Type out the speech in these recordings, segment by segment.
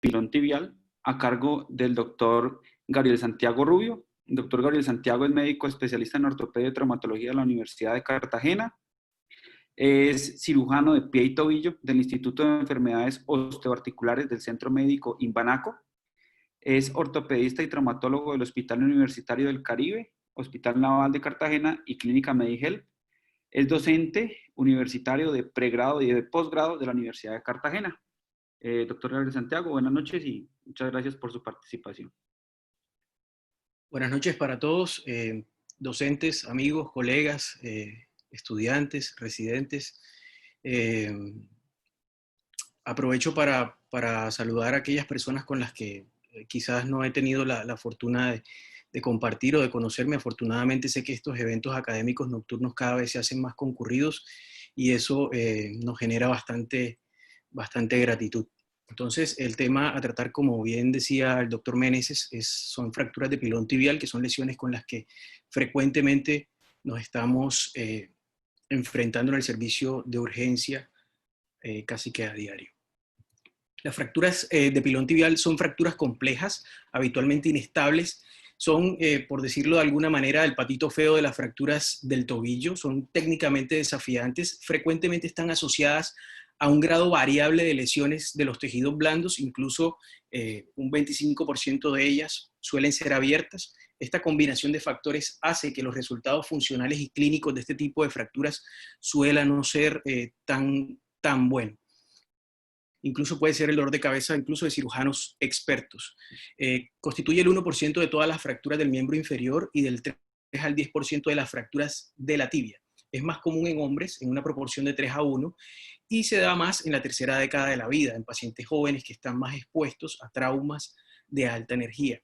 pilón tibial a cargo del doctor Gabriel Santiago Rubio. El doctor Gabriel Santiago es médico especialista en ortopedia y traumatología de la Universidad de Cartagena. Es cirujano de pie y tobillo del Instituto de Enfermedades Osteoarticulares del Centro Médico Imbanaco. Es ortopedista y traumatólogo del Hospital Universitario del Caribe, Hospital Naval de Cartagena y Clínica Medihealth. Es docente universitario de pregrado y de posgrado de la Universidad de Cartagena. Doctor Gabriel Santiago, buenas noches y muchas gracias por su participación. Buenas noches para todos, docentes, amigos, colegas, estudiantes, residentes. Aprovecho para saludar a aquellas personas con las que quizás no he tenido la fortuna de compartir o de conocerme. Afortunadamente sé que estos eventos académicos nocturnos cada vez se hacen más concurridos y eso nos genera bastante gratitud. Entonces, el tema a tratar, como bien decía el doctor Meneses, son fracturas de pilón tibial, que son lesiones con las que frecuentemente nos estamos enfrentando en el servicio de urgencia casi que a diario. Las fracturas de pilón tibial son fracturas complejas, habitualmente inestables, son, por decirlo de alguna manera, el patito feo de las fracturas del tobillo, son técnicamente desafiantes, frecuentemente están asociadas a un grado variable de lesiones de los tejidos blandos, incluso un 25% de ellas suelen ser abiertas. Esta combinación de factores hace que los resultados funcionales y clínicos de este tipo de fracturas suelan no ser tan buenos. Incluso puede ser el dolor de cabeza incluso de cirujanos expertos. Constituye el 1% de todas las fracturas del miembro inferior y del 3 al 10% de las fracturas de la tibia. Es más común en hombres, en una proporción de 3 a 1, y se da más en la tercera década de la vida, en pacientes jóvenes que están más expuestos a traumas de alta energía.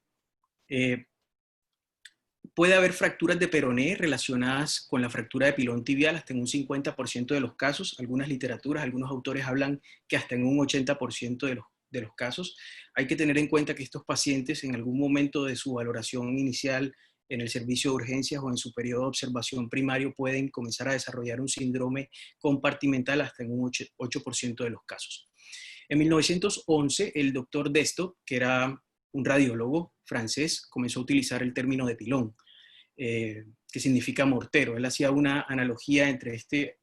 Puede haber fracturas de peroné relacionadas con la fractura de pilón tibial hasta en un 50% de los casos. Algunas literaturas, algunos autores hablan que hasta en un 80% de los casos. Hay que tener en cuenta que estos pacientes en algún momento de su valoración inicial en el servicio de urgencias o en su periodo de observación primario pueden comenzar a desarrollar un síndrome compartimental hasta en un 8% de los casos. En 1911, el doctor Desto, que era un radiólogo francés, comenzó a utilizar el término de pilón, que significa mortero. Él hacía una analogía entre este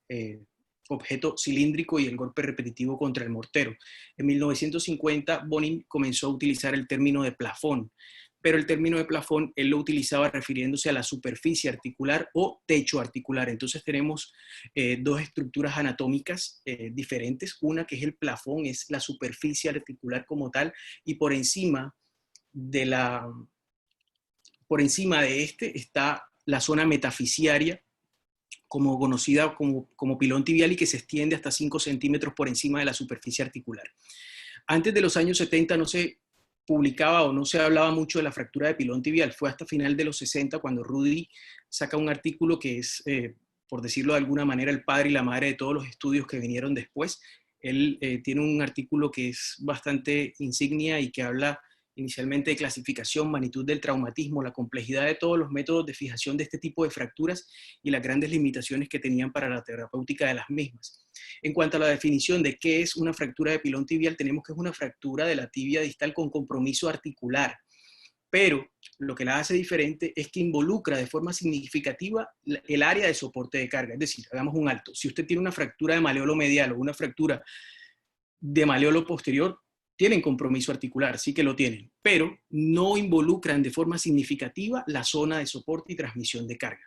objeto cilíndrico y el golpe repetitivo contra el mortero. En 1950, Bonin comenzó a utilizar el término de plafón, pero el término de plafón él lo utilizaba refiriéndose a la superficie articular o techo articular. Entonces tenemos dos estructuras anatómicas diferentes. Una que es el plafón, es la superficie articular como tal, y por encima de este está la zona metafisiaria, como conocida como pilón tibial y que se extiende hasta 5 centímetros por encima de la superficie articular. Antes de los años 70 no se publicaba o no se hablaba mucho de la fractura de pilón tibial. Fue hasta final de los 60 cuando Rudy saca un artículo que es, por decirlo de alguna manera, el padre y la madre de todos los estudios que vinieron después. Él tiene un artículo que es bastante insignia y que habla inicialmente de clasificación, magnitud del traumatismo, la complejidad de todos los métodos de fijación de este tipo de fracturas y las grandes limitaciones que tenían para la terapéutica de las mismas. En cuanto a la definición de qué es una fractura de pilón tibial, tenemos que es una fractura de la tibia distal con compromiso articular, pero lo que la hace diferente es que involucra de forma significativa el área de soporte de carga. Es decir, hagamos un alto. Si usted tiene una fractura de maleolo medial o una fractura de maleolo posterior, tienen compromiso articular, sí que lo tienen, pero no involucran de forma significativa la zona de soporte y transmisión de carga.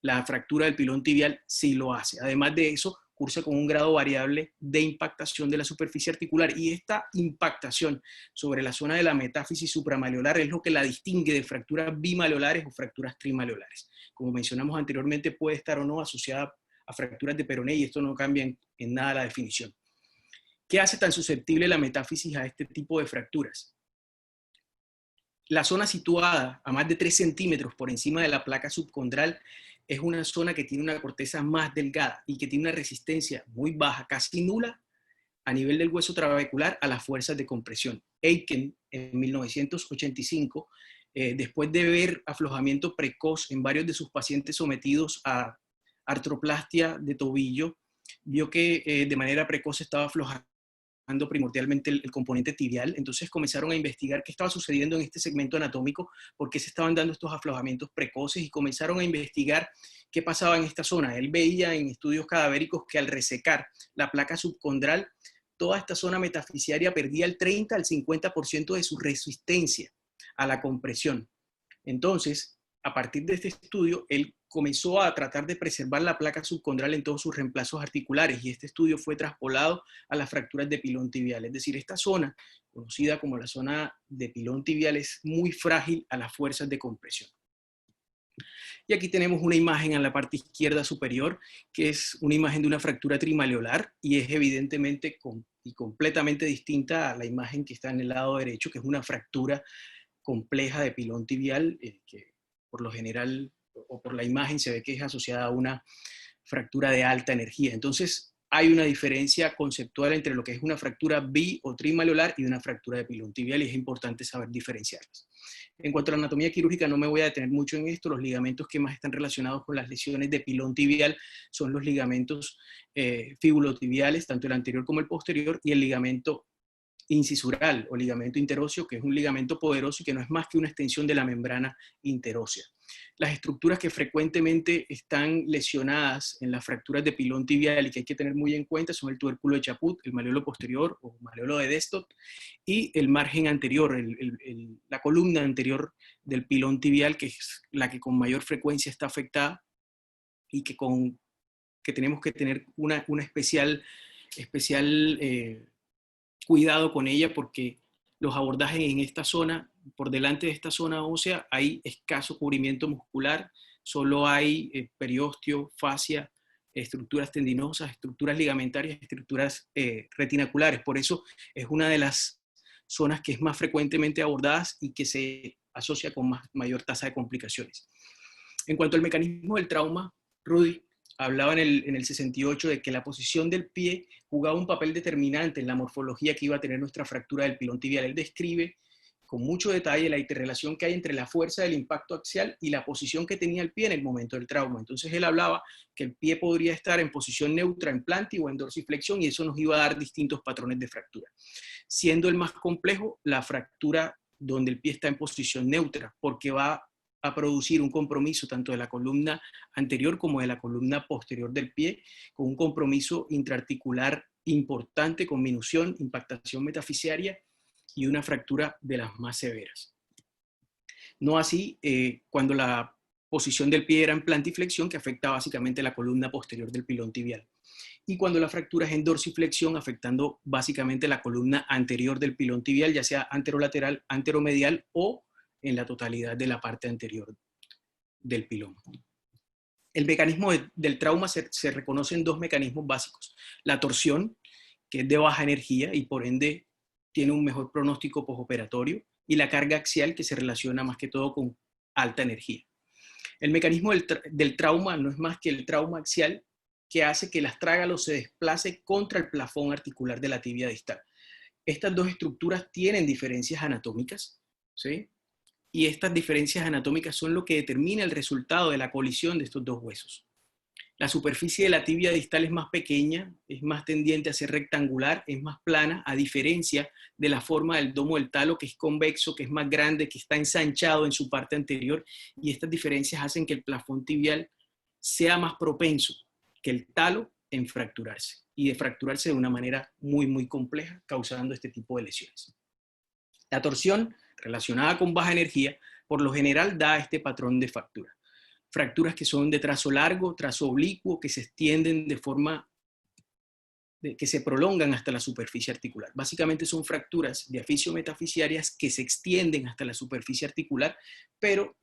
La fractura del pilón tibial sí lo hace. Además de eso, cursa con un grado variable de impactación de la superficie articular, y esta impactación sobre la zona de la metáfisis supramaleolar es lo que la distingue de fracturas bimaleolares o fracturas trimaleolares. Como mencionamos anteriormente, puede estar o no asociada a fracturas de peroné y esto no cambia en nada la definición. ¿Qué hace tan susceptible la metáfisis a este tipo de fracturas? La zona situada a más de 3 centímetros por encima de la placa subcondral es una zona que tiene una corteza más delgada y que tiene una resistencia muy baja, casi nula, a nivel del hueso trabecular a las fuerzas de compresión. Aiken, en 1985, después de ver aflojamiento precoz en varios de sus pacientes sometidos a artroplastia de tobillo, vio que de manera precoz estaba aflojando trabajando primordialmente el componente tibial. Entonces comenzaron a investigar qué estaba sucediendo en este segmento anatómico, por qué se estaban dando estos aflojamientos precoces, y comenzaron a investigar qué pasaba en esta zona. Él veía en estudios cadavéricos que al resecar la placa subcondral, toda esta zona metafisiaria perdía el 30 al 50% de su resistencia a la compresión. Entonces, a partir de este estudio, él comenzó a tratar de preservar la placa subcondral en todos sus reemplazos articulares, y este estudio fue traspolado a las fracturas de pilón tibial. Es decir, esta zona, conocida como la zona de pilón tibial, es muy frágil a las fuerzas de compresión. Y aquí tenemos una imagen en la parte izquierda superior, que es una imagen de una fractura trimaleolar, y es evidentemente y completamente distinta a la imagen que está en el lado derecho, que es una fractura compleja de pilón tibial, que por lo general, o por la imagen, se ve que es asociada a una fractura de alta energía. Entonces, hay una diferencia conceptual entre lo que es una fractura bi o trimaleolar y una fractura de pilón tibial, y es importante saber diferenciarlas. En cuanto a la anatomía quirúrgica, no me voy a detener mucho en esto. Los ligamentos que más están relacionados con las lesiones de pilón tibial son los ligamentos fibulotibiales, tanto el anterior como el posterior, y el ligamento incisural o ligamento interóseo, que es un ligamento poderoso y que no es más que una extensión de la membrana interósea. Las estructuras que frecuentemente están lesionadas en las fracturas de pilón tibial y que hay que tener muy en cuenta son el tubérculo de Chaput, el maleolo posterior o maleolo de Destot, y el margen anterior, la columna anterior del pilón tibial, que es la que con mayor frecuencia está afectada y que tenemos que tener una especial cuidado con ella, porque los abordajes en esta zona, por delante de esta zona ósea, hay escaso cubrimiento muscular, solo hay periósteo, fascia, estructuras tendinosas, estructuras ligamentarias, estructuras retinaculares. Por eso es una de las zonas que es más frecuentemente abordadas y que se asocia con mayor tasa de complicaciones. En cuanto al mecanismo del trauma, Rudy hablaba en el 68 de que la posición del pie jugaba un papel determinante en la morfología que iba a tener nuestra fractura del pilón tibial. Él describe con mucho detalle la interrelación que hay entre la fuerza del impacto axial y la posición que tenía el pie en el momento del trauma. Entonces él hablaba que el pie podría estar en posición neutra en planti o en dorsiflexión, y eso nos iba a dar distintos patrones de fractura. Siendo el más complejo la fractura donde el pie está en posición neutra, porque va a producir un compromiso tanto de la columna anterior como de la columna posterior del pie, con un compromiso intraarticular importante, con minución, impactación metafisiaria y una fractura de las más severas. No así cuando la posición del pie era en plantiflexión, que afecta básicamente la columna posterior del pilón tibial, y cuando la fractura es en dorsiflexión, afectando básicamente la columna anterior del pilón tibial, ya sea anterolateral, anteromedial o en la totalidad de la parte anterior del pilón. El mecanismo del trauma se reconoce en dos mecanismos básicos: la torsión, que es de baja energía y por ende tiene un mejor pronóstico postoperatorio, y la carga axial, que se relaciona más que todo con alta energía. El mecanismo del trauma no es más que el trauma axial, que hace que el astrágalo se desplace contra el plafón articular de la tibia distal. Estas dos estructuras tienen diferencias anatómicas, ¿sí? Y estas diferencias anatómicas son lo que determina el resultado de la colisión de estos dos huesos. La superficie de la tibia distal es más pequeña, es más tendiente a ser rectangular, es más plana, a diferencia de la forma del domo del talo, que es convexo, que es más grande, que está ensanchado en su parte anterior, y estas diferencias hacen que el plafón tibial sea más propenso que el talo en fracturarse, y de fracturarse de una manera muy compleja, causando este tipo de lesiones. La torsión, relacionada con baja energía, por lo general da este patrón de fractura. Fracturas que son de trazo largo, trazo oblicuo, que se extienden de forma que se prolongan hasta la superficie articular. Básicamente son fracturas diafisiometafisiarias que se extienden hasta la superficie articular, pero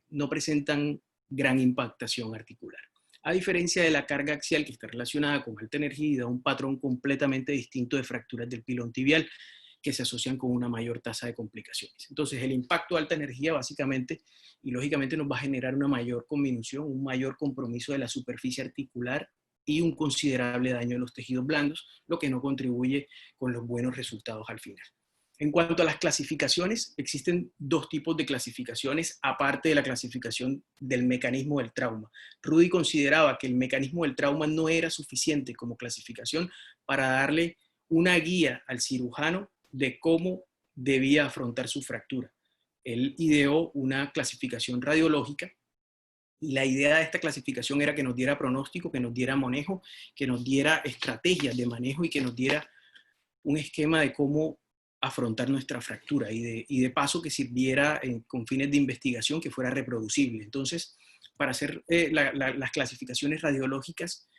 no presentan gran impactación articular. A diferencia de la carga axial, que está relacionada con alta energía y da un patrón completamente distinto de fracturas del pilón tibial, que se asocian con una mayor tasa de complicaciones. Entonces, el impacto de alta energía básicamente y lógicamente nos va a generar una mayor conminución, un mayor compromiso de la superficie articular y un considerable daño de los tejidos blandos, lo que no contribuye con los buenos resultados al final. En cuanto a las clasificaciones, existen dos tipos de clasificaciones, aparte de la clasificación del mecanismo del trauma. Rudy consideraba que el mecanismo del trauma no era suficiente como clasificación para darle una guía al cirujano de cómo debía afrontar su fractura. Él ideó una clasificación radiológica y la idea de esta clasificación era que nos diera pronóstico, que nos diera manejo, que nos diera estrategias de manejo y que nos diera un esquema de cómo afrontar nuestra fractura y de paso que sirviera con fines de investigación, que fuera reproducible. Entonces, para hacer las clasificaciones radiológicas,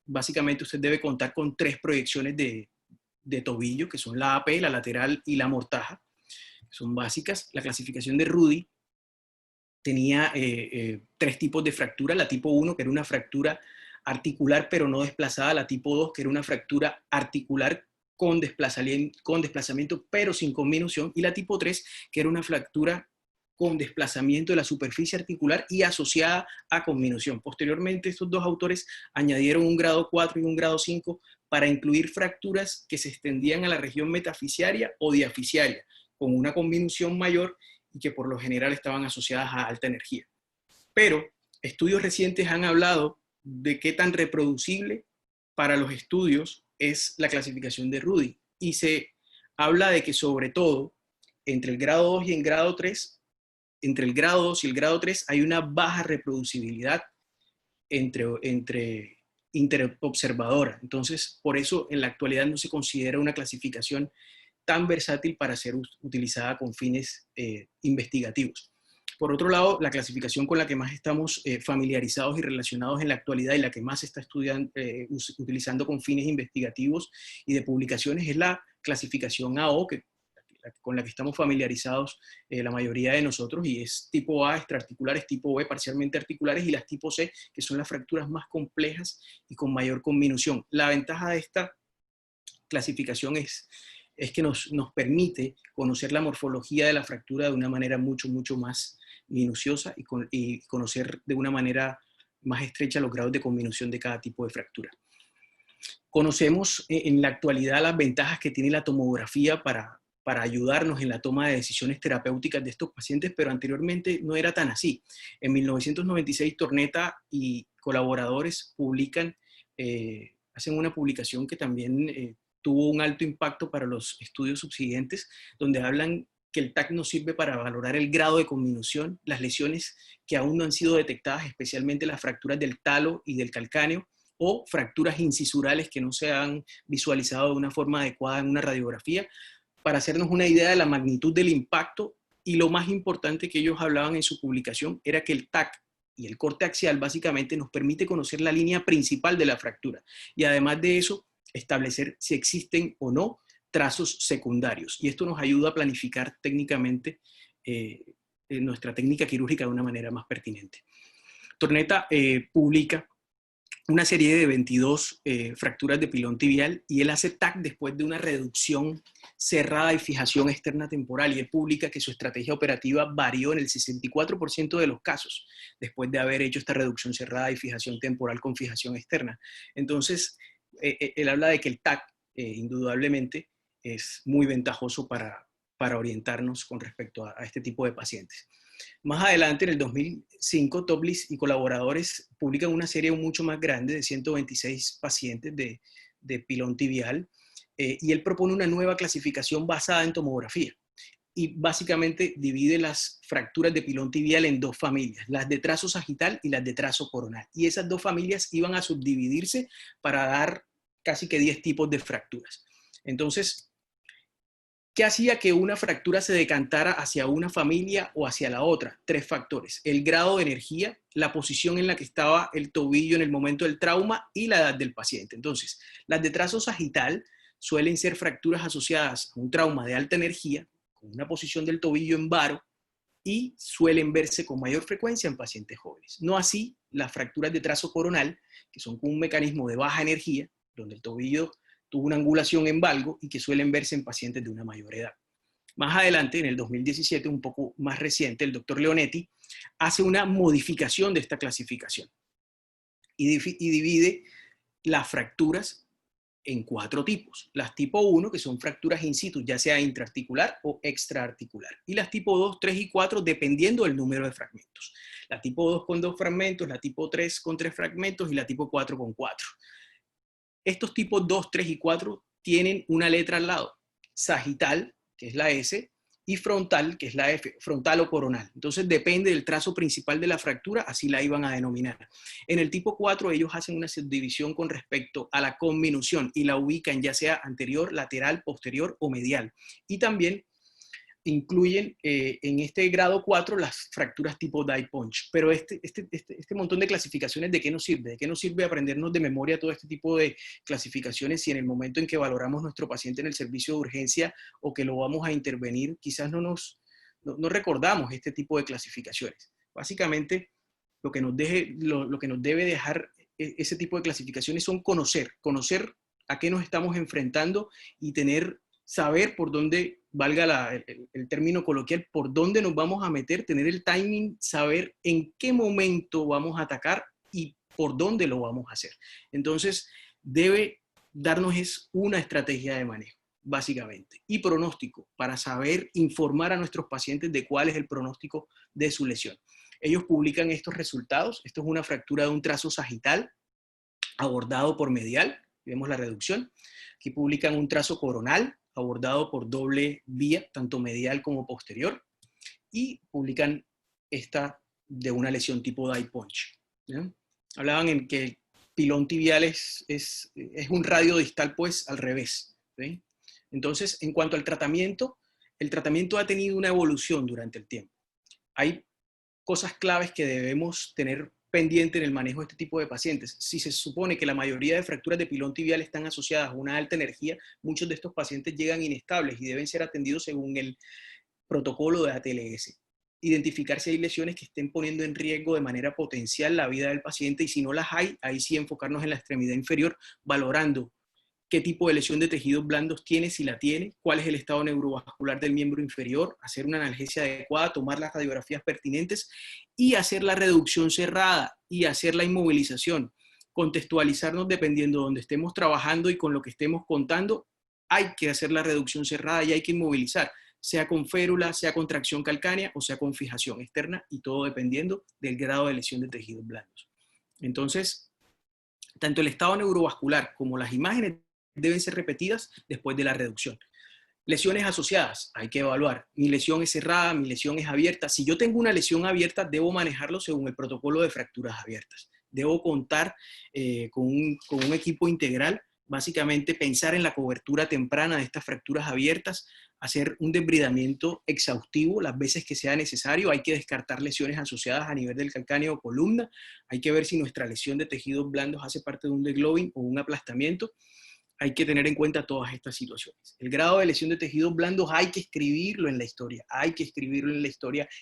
básicamente usted debe contar con 3 proyecciones de tobillo, que son la AP, la lateral y la mortaja. Son básicas. La clasificación de Rudy tenía 3 tipos de fractura. La tipo 1, que era una fractura articular pero no desplazada. La tipo 2, que era una fractura articular con desplazamiento pero sin conminución. Y la tipo 3, que era una fractura con desplazamiento de la superficie articular y asociada a conminución. Posteriormente, estos 2 autores añadieron un grado 4 y un grado 5 para incluir fracturas que se extendían a la región metafisiaria o diafisiaria, con una conminución mayor y que por lo general estaban asociadas a alta energía. Pero estudios recientes han hablado de qué tan reproducible para los estudios es la clasificación de Rudy. Y se habla de que sobre todo entre el grado 2 y el grado 3, entre el grado 2 y el grado 3 hay una baja reproducibilidad entre interobservadora. Entonces, por eso en la actualidad no se considera una clasificación tan versátil para ser utilizada con fines investigativos. Por otro lado, la clasificación con la que más estamos familiarizados y relacionados en la actualidad y la que más se está utilizando con fines investigativos y de publicaciones es la clasificación AO, con la que estamos familiarizados la mayoría de nosotros, y es tipo A extraarticulares, tipo B parcialmente articulares y las tipo C, que son las fracturas más complejas y con mayor conminución. La ventaja de esta clasificación es que nos permite conocer la morfología de la fractura de una manera mucho más minuciosa y conocer de una manera más estrecha los grados de conminución de cada tipo de fractura. Conocemos en la actualidad las ventajas que tiene la tomografía para ayudarnos en la toma de decisiones terapéuticas de estos pacientes, pero anteriormente no era tan así. En 1996, Tornetta y colaboradores hacen una publicación que también tuvo un alto impacto para los estudios subsiguientes, donde hablan que el TAC nos sirve para valorar el grado de conminución, las lesiones que aún no han sido detectadas, especialmente las fracturas del talo y del calcáneo, o fracturas incisurales que no se han visualizado de una forma adecuada en una radiografía, para hacernos una idea de la magnitud del impacto. Y lo más importante que ellos hablaban en su publicación era que el TAC y el corte axial básicamente nos permite conocer la línea principal de la fractura y además de eso establecer si existen o no trazos secundarios, y esto nos ayuda a planificar técnicamente nuestra técnica quirúrgica de una manera más pertinente. Tornetta publica una serie de 22 fracturas de pilón tibial y él hace TAC después de una reducción cerrada y fijación externa temporal, y él publica que su estrategia operativa varió en el 64% de los casos después de haber hecho esta reducción cerrada y fijación temporal con fijación externa. Entonces, él habla de que el TAC indudablemente es muy ventajoso para orientarnos con respecto a este tipo de pacientes. Más adelante, en el 2005, Toblis y colaboradores publican una serie mucho más grande de 126 pacientes de pilón tibial, y él propone una nueva clasificación basada en tomografía. Y básicamente divide las fracturas de pilón tibial en 2 familias, las de trazo sagital y las de trazo coronal. Y esas 2 familias iban a subdividirse para dar casi que 10 tipos de fracturas. Entonces, ¿qué hacía que una fractura se decantara hacia una familia o hacia la otra? 3 factores: el grado de energía, la posición en la que estaba el tobillo en el momento del trauma y la edad del paciente. Entonces, las de trazo sagital suelen ser fracturas asociadas a un trauma de alta energía, con una posición del tobillo en varo, y suelen verse con mayor frecuencia en pacientes jóvenes. No así las fracturas de trazo coronal, que son con un mecanismo de baja energía, donde el tobillo tuvo una angulación en valgo y que suelen verse en pacientes de una mayor edad. Más adelante, en el 2017, un poco más reciente, el doctor Leonetti hace una modificación de esta clasificación y divide las fracturas en 4 tipos. Las tipo 1, que son fracturas in situ, ya sea intraarticular o extraarticular. Y las tipo 2, 3 y 4, dependiendo del número de fragmentos. La tipo 2 con 2 fragmentos, la tipo 3 con 3 fragmentos y la tipo 4 con 4. Estos tipos 2, 3 y 4 tienen una letra al lado, sagital, que es la S, y frontal, que es la F, frontal o coronal. Entonces depende del trazo principal de la fractura, así la iban a denominar. En el tipo 4 ellos hacen una subdivisión con respecto a la conminución y la ubican ya sea anterior, lateral, posterior o medial. Y también incluyen en este grado 4 las fracturas tipo die punch. Pero este montón de clasificaciones, ¿de qué nos sirve? ¿De qué nos sirve aprendernos de memoria todo este tipo de clasificaciones si en el momento en que valoramos nuestro paciente en el servicio de urgencia o que lo vamos a intervenir, quizás no recordamos este tipo de clasificaciones? Básicamente, lo que nos debe dejar ese tipo de clasificaciones son conocer a qué nos estamos enfrentando y saber por dónde, valga el término coloquial, por dónde nos vamos a meter, tener el timing, saber en qué momento vamos a atacar y por dónde lo vamos a hacer. Entonces, debe darnos una estrategia de manejo, básicamente, y pronóstico, para saber informar a nuestros pacientes de cuál es el pronóstico de su lesión. Ellos publican estos resultados. Esto es una fractura de un trazo sagital abordado por medial, vemos la reducción. Aquí publican un trazo coronal abordado por doble vía, tanto medial como posterior, y publican esta de una lesión tipo die punch. ¿Ya? Hablaban en que el pilón tibial es un radio distal, pues, al revés. ¿Sí? Entonces, en cuanto al tratamiento, el tratamiento ha tenido una evolución durante el tiempo. Hay cosas claves que debemos tener pendiente en el manejo de este tipo de pacientes. Si se supone que la mayoría de fracturas de pilón tibial están asociadas a una alta energía, muchos de estos pacientes llegan inestables y deben ser atendidos según el protocolo de ATLS. Identificar si hay lesiones que estén poniendo en riesgo de manera potencial la vida del paciente, y si no las hay, ahí sí enfocarnos en la extremidad inferior, valorando qué tipo de lesión de tejidos blandos tiene, si la tiene, cuál es el estado neurovascular del miembro inferior, hacer una analgesia adecuada, tomar las radiografías pertinentes y hacer la reducción cerrada y hacer la inmovilización. Contextualizarnos dependiendo de donde estemos trabajando y con lo que estemos contando, hay que hacer la reducción cerrada y hay que inmovilizar, sea con férula, sea con tracción calcánea o sea con fijación externa, y todo dependiendo del grado de lesión de tejidos blandos. Entonces, tanto el estado neurovascular como las imágenes deben ser repetidas después de la reducción. Lesiones asociadas, hay que evaluar. Mi lesión es cerrada, mi lesión es abierta. Si yo tengo una lesión abierta, debo manejarlo según el protocolo de fracturas abiertas. Debo contar con un equipo integral, básicamente pensar en la cobertura temprana de estas fracturas abiertas, hacer un debridamiento exhaustivo las veces que sea necesario. Hay que descartar lesiones asociadas a nivel del calcáneo o columna. Hay que ver si nuestra lesión de tejidos blandos hace parte de un degloving o un aplastamiento. Hay que tener en cuenta todas estas situaciones. El grado de lesión de tejidos blandos hay que escribirlo en la historia,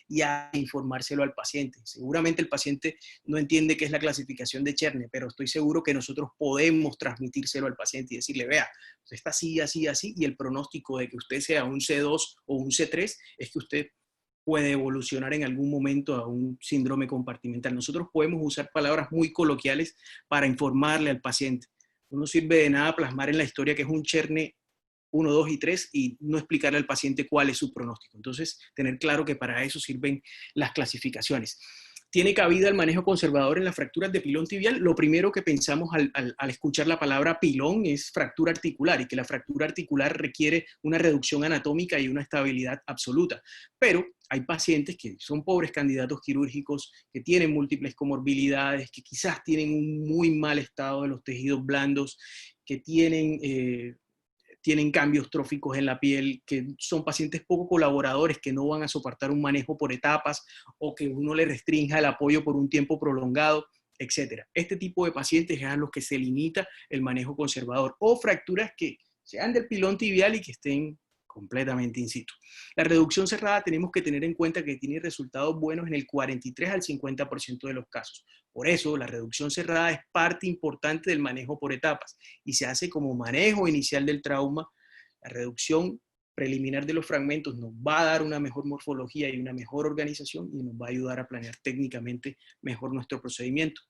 y hay que informárselo al paciente. Seguramente el paciente no entiende qué es la clasificación de Cherny, pero estoy seguro que nosotros podemos transmitírselo al paciente y decirle, vea, usted está así, así, así, y el pronóstico de que usted sea un C2 o un C3 es que usted puede evolucionar en algún momento a un síndrome compartimental. Nosotros podemos usar palabras muy coloquiales para informarle al paciente. No sirve de nada plasmar en la historia que es un Cherny 1, 2 y 3 y no explicarle al paciente cuál es su pronóstico. Entonces, tener claro que para eso sirven las clasificaciones. ¿Tiene cabida el manejo conservador en las fracturas de pilón tibial? Lo primero que pensamos al escuchar la palabra pilón es fractura articular, y que la fractura articular requiere una reducción anatómica y una estabilidad absoluta. Pero hay pacientes que son pobres candidatos quirúrgicos, que tienen múltiples comorbilidades, que quizás tienen un muy mal estado de los tejidos blandos, que tienen cambios tróficos en la piel, que son pacientes poco colaboradores, que no van a soportar un manejo por etapas o que uno le restrinja el apoyo por un tiempo prolongado, etc. Este tipo de pacientes es a los que se limita el manejo conservador, o fracturas que sean del pilón tibial y que estén completamente in situ. La reducción cerrada tenemos que tener en cuenta que tiene resultados buenos en el 43 al 50% de los casos. Por eso, la reducción cerrada es parte importante del manejo por etapas y se hace como manejo inicial del trauma. La reducción preliminar de los fragmentos nos va a dar una mejor morfología y una mejor organización, y nos va a ayudar a planear técnicamente mejor nuestro procedimiento.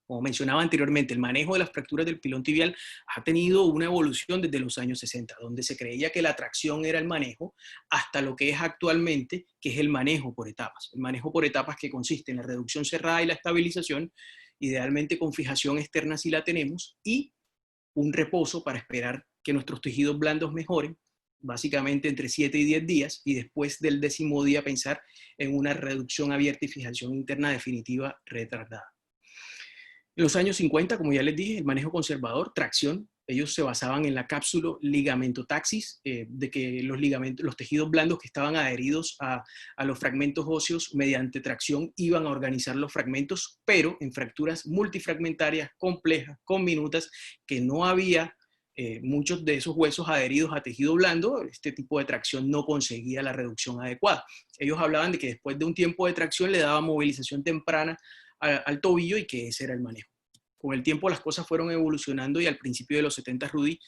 Como mencionaba anteriormente, el manejo de las fracturas del pilón tibial ha tenido una evolución desde los años 60, donde se creía que la tracción era el manejo, hasta lo que es actualmente, que es el manejo por etapas. El manejo por etapas, que consiste en la reducción cerrada y la estabilización, idealmente con fijación externa si la tenemos, y un reposo para esperar que nuestros tejidos blandos mejoren, básicamente entre 7 y 10 días, y después del 10º día pensar en una reducción abierta y fijación interna definitiva retardada. En los años 50, como ya les dije, el manejo conservador, tracción, ellos se basaban en la cápsulo ligamentotaxis, de que los tejidos blandos que estaban adheridos a los fragmentos óseos mediante tracción iban a organizar los fragmentos, pero en fracturas multifragmentarias, complejas, conminutas, que no había muchos de esos huesos adheridos a tejido blando, este tipo de tracción no conseguía la reducción adecuada. Ellos hablaban de que después de un tiempo de tracción le daba movilización temprana al tobillo y que ese era el manejo. Con el tiempo las cosas fueron evolucionando y al principio de los 70 Rudy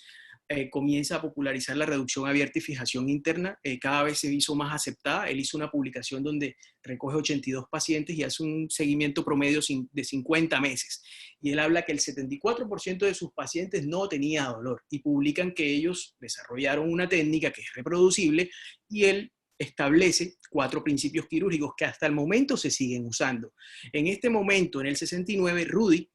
comienza a popularizar la reducción abierta y fijación interna, cada vez se hizo más aceptada. Él hizo una publicación donde recoge 82 pacientes y hace un seguimiento promedio de 50 meses. Y él habla que el 74% de sus pacientes no tenía dolor y publican que ellos desarrollaron una técnica que es reproducible y él establece 4 principios quirúrgicos que hasta el momento se siguen usando. En este momento, en el 69, Rudy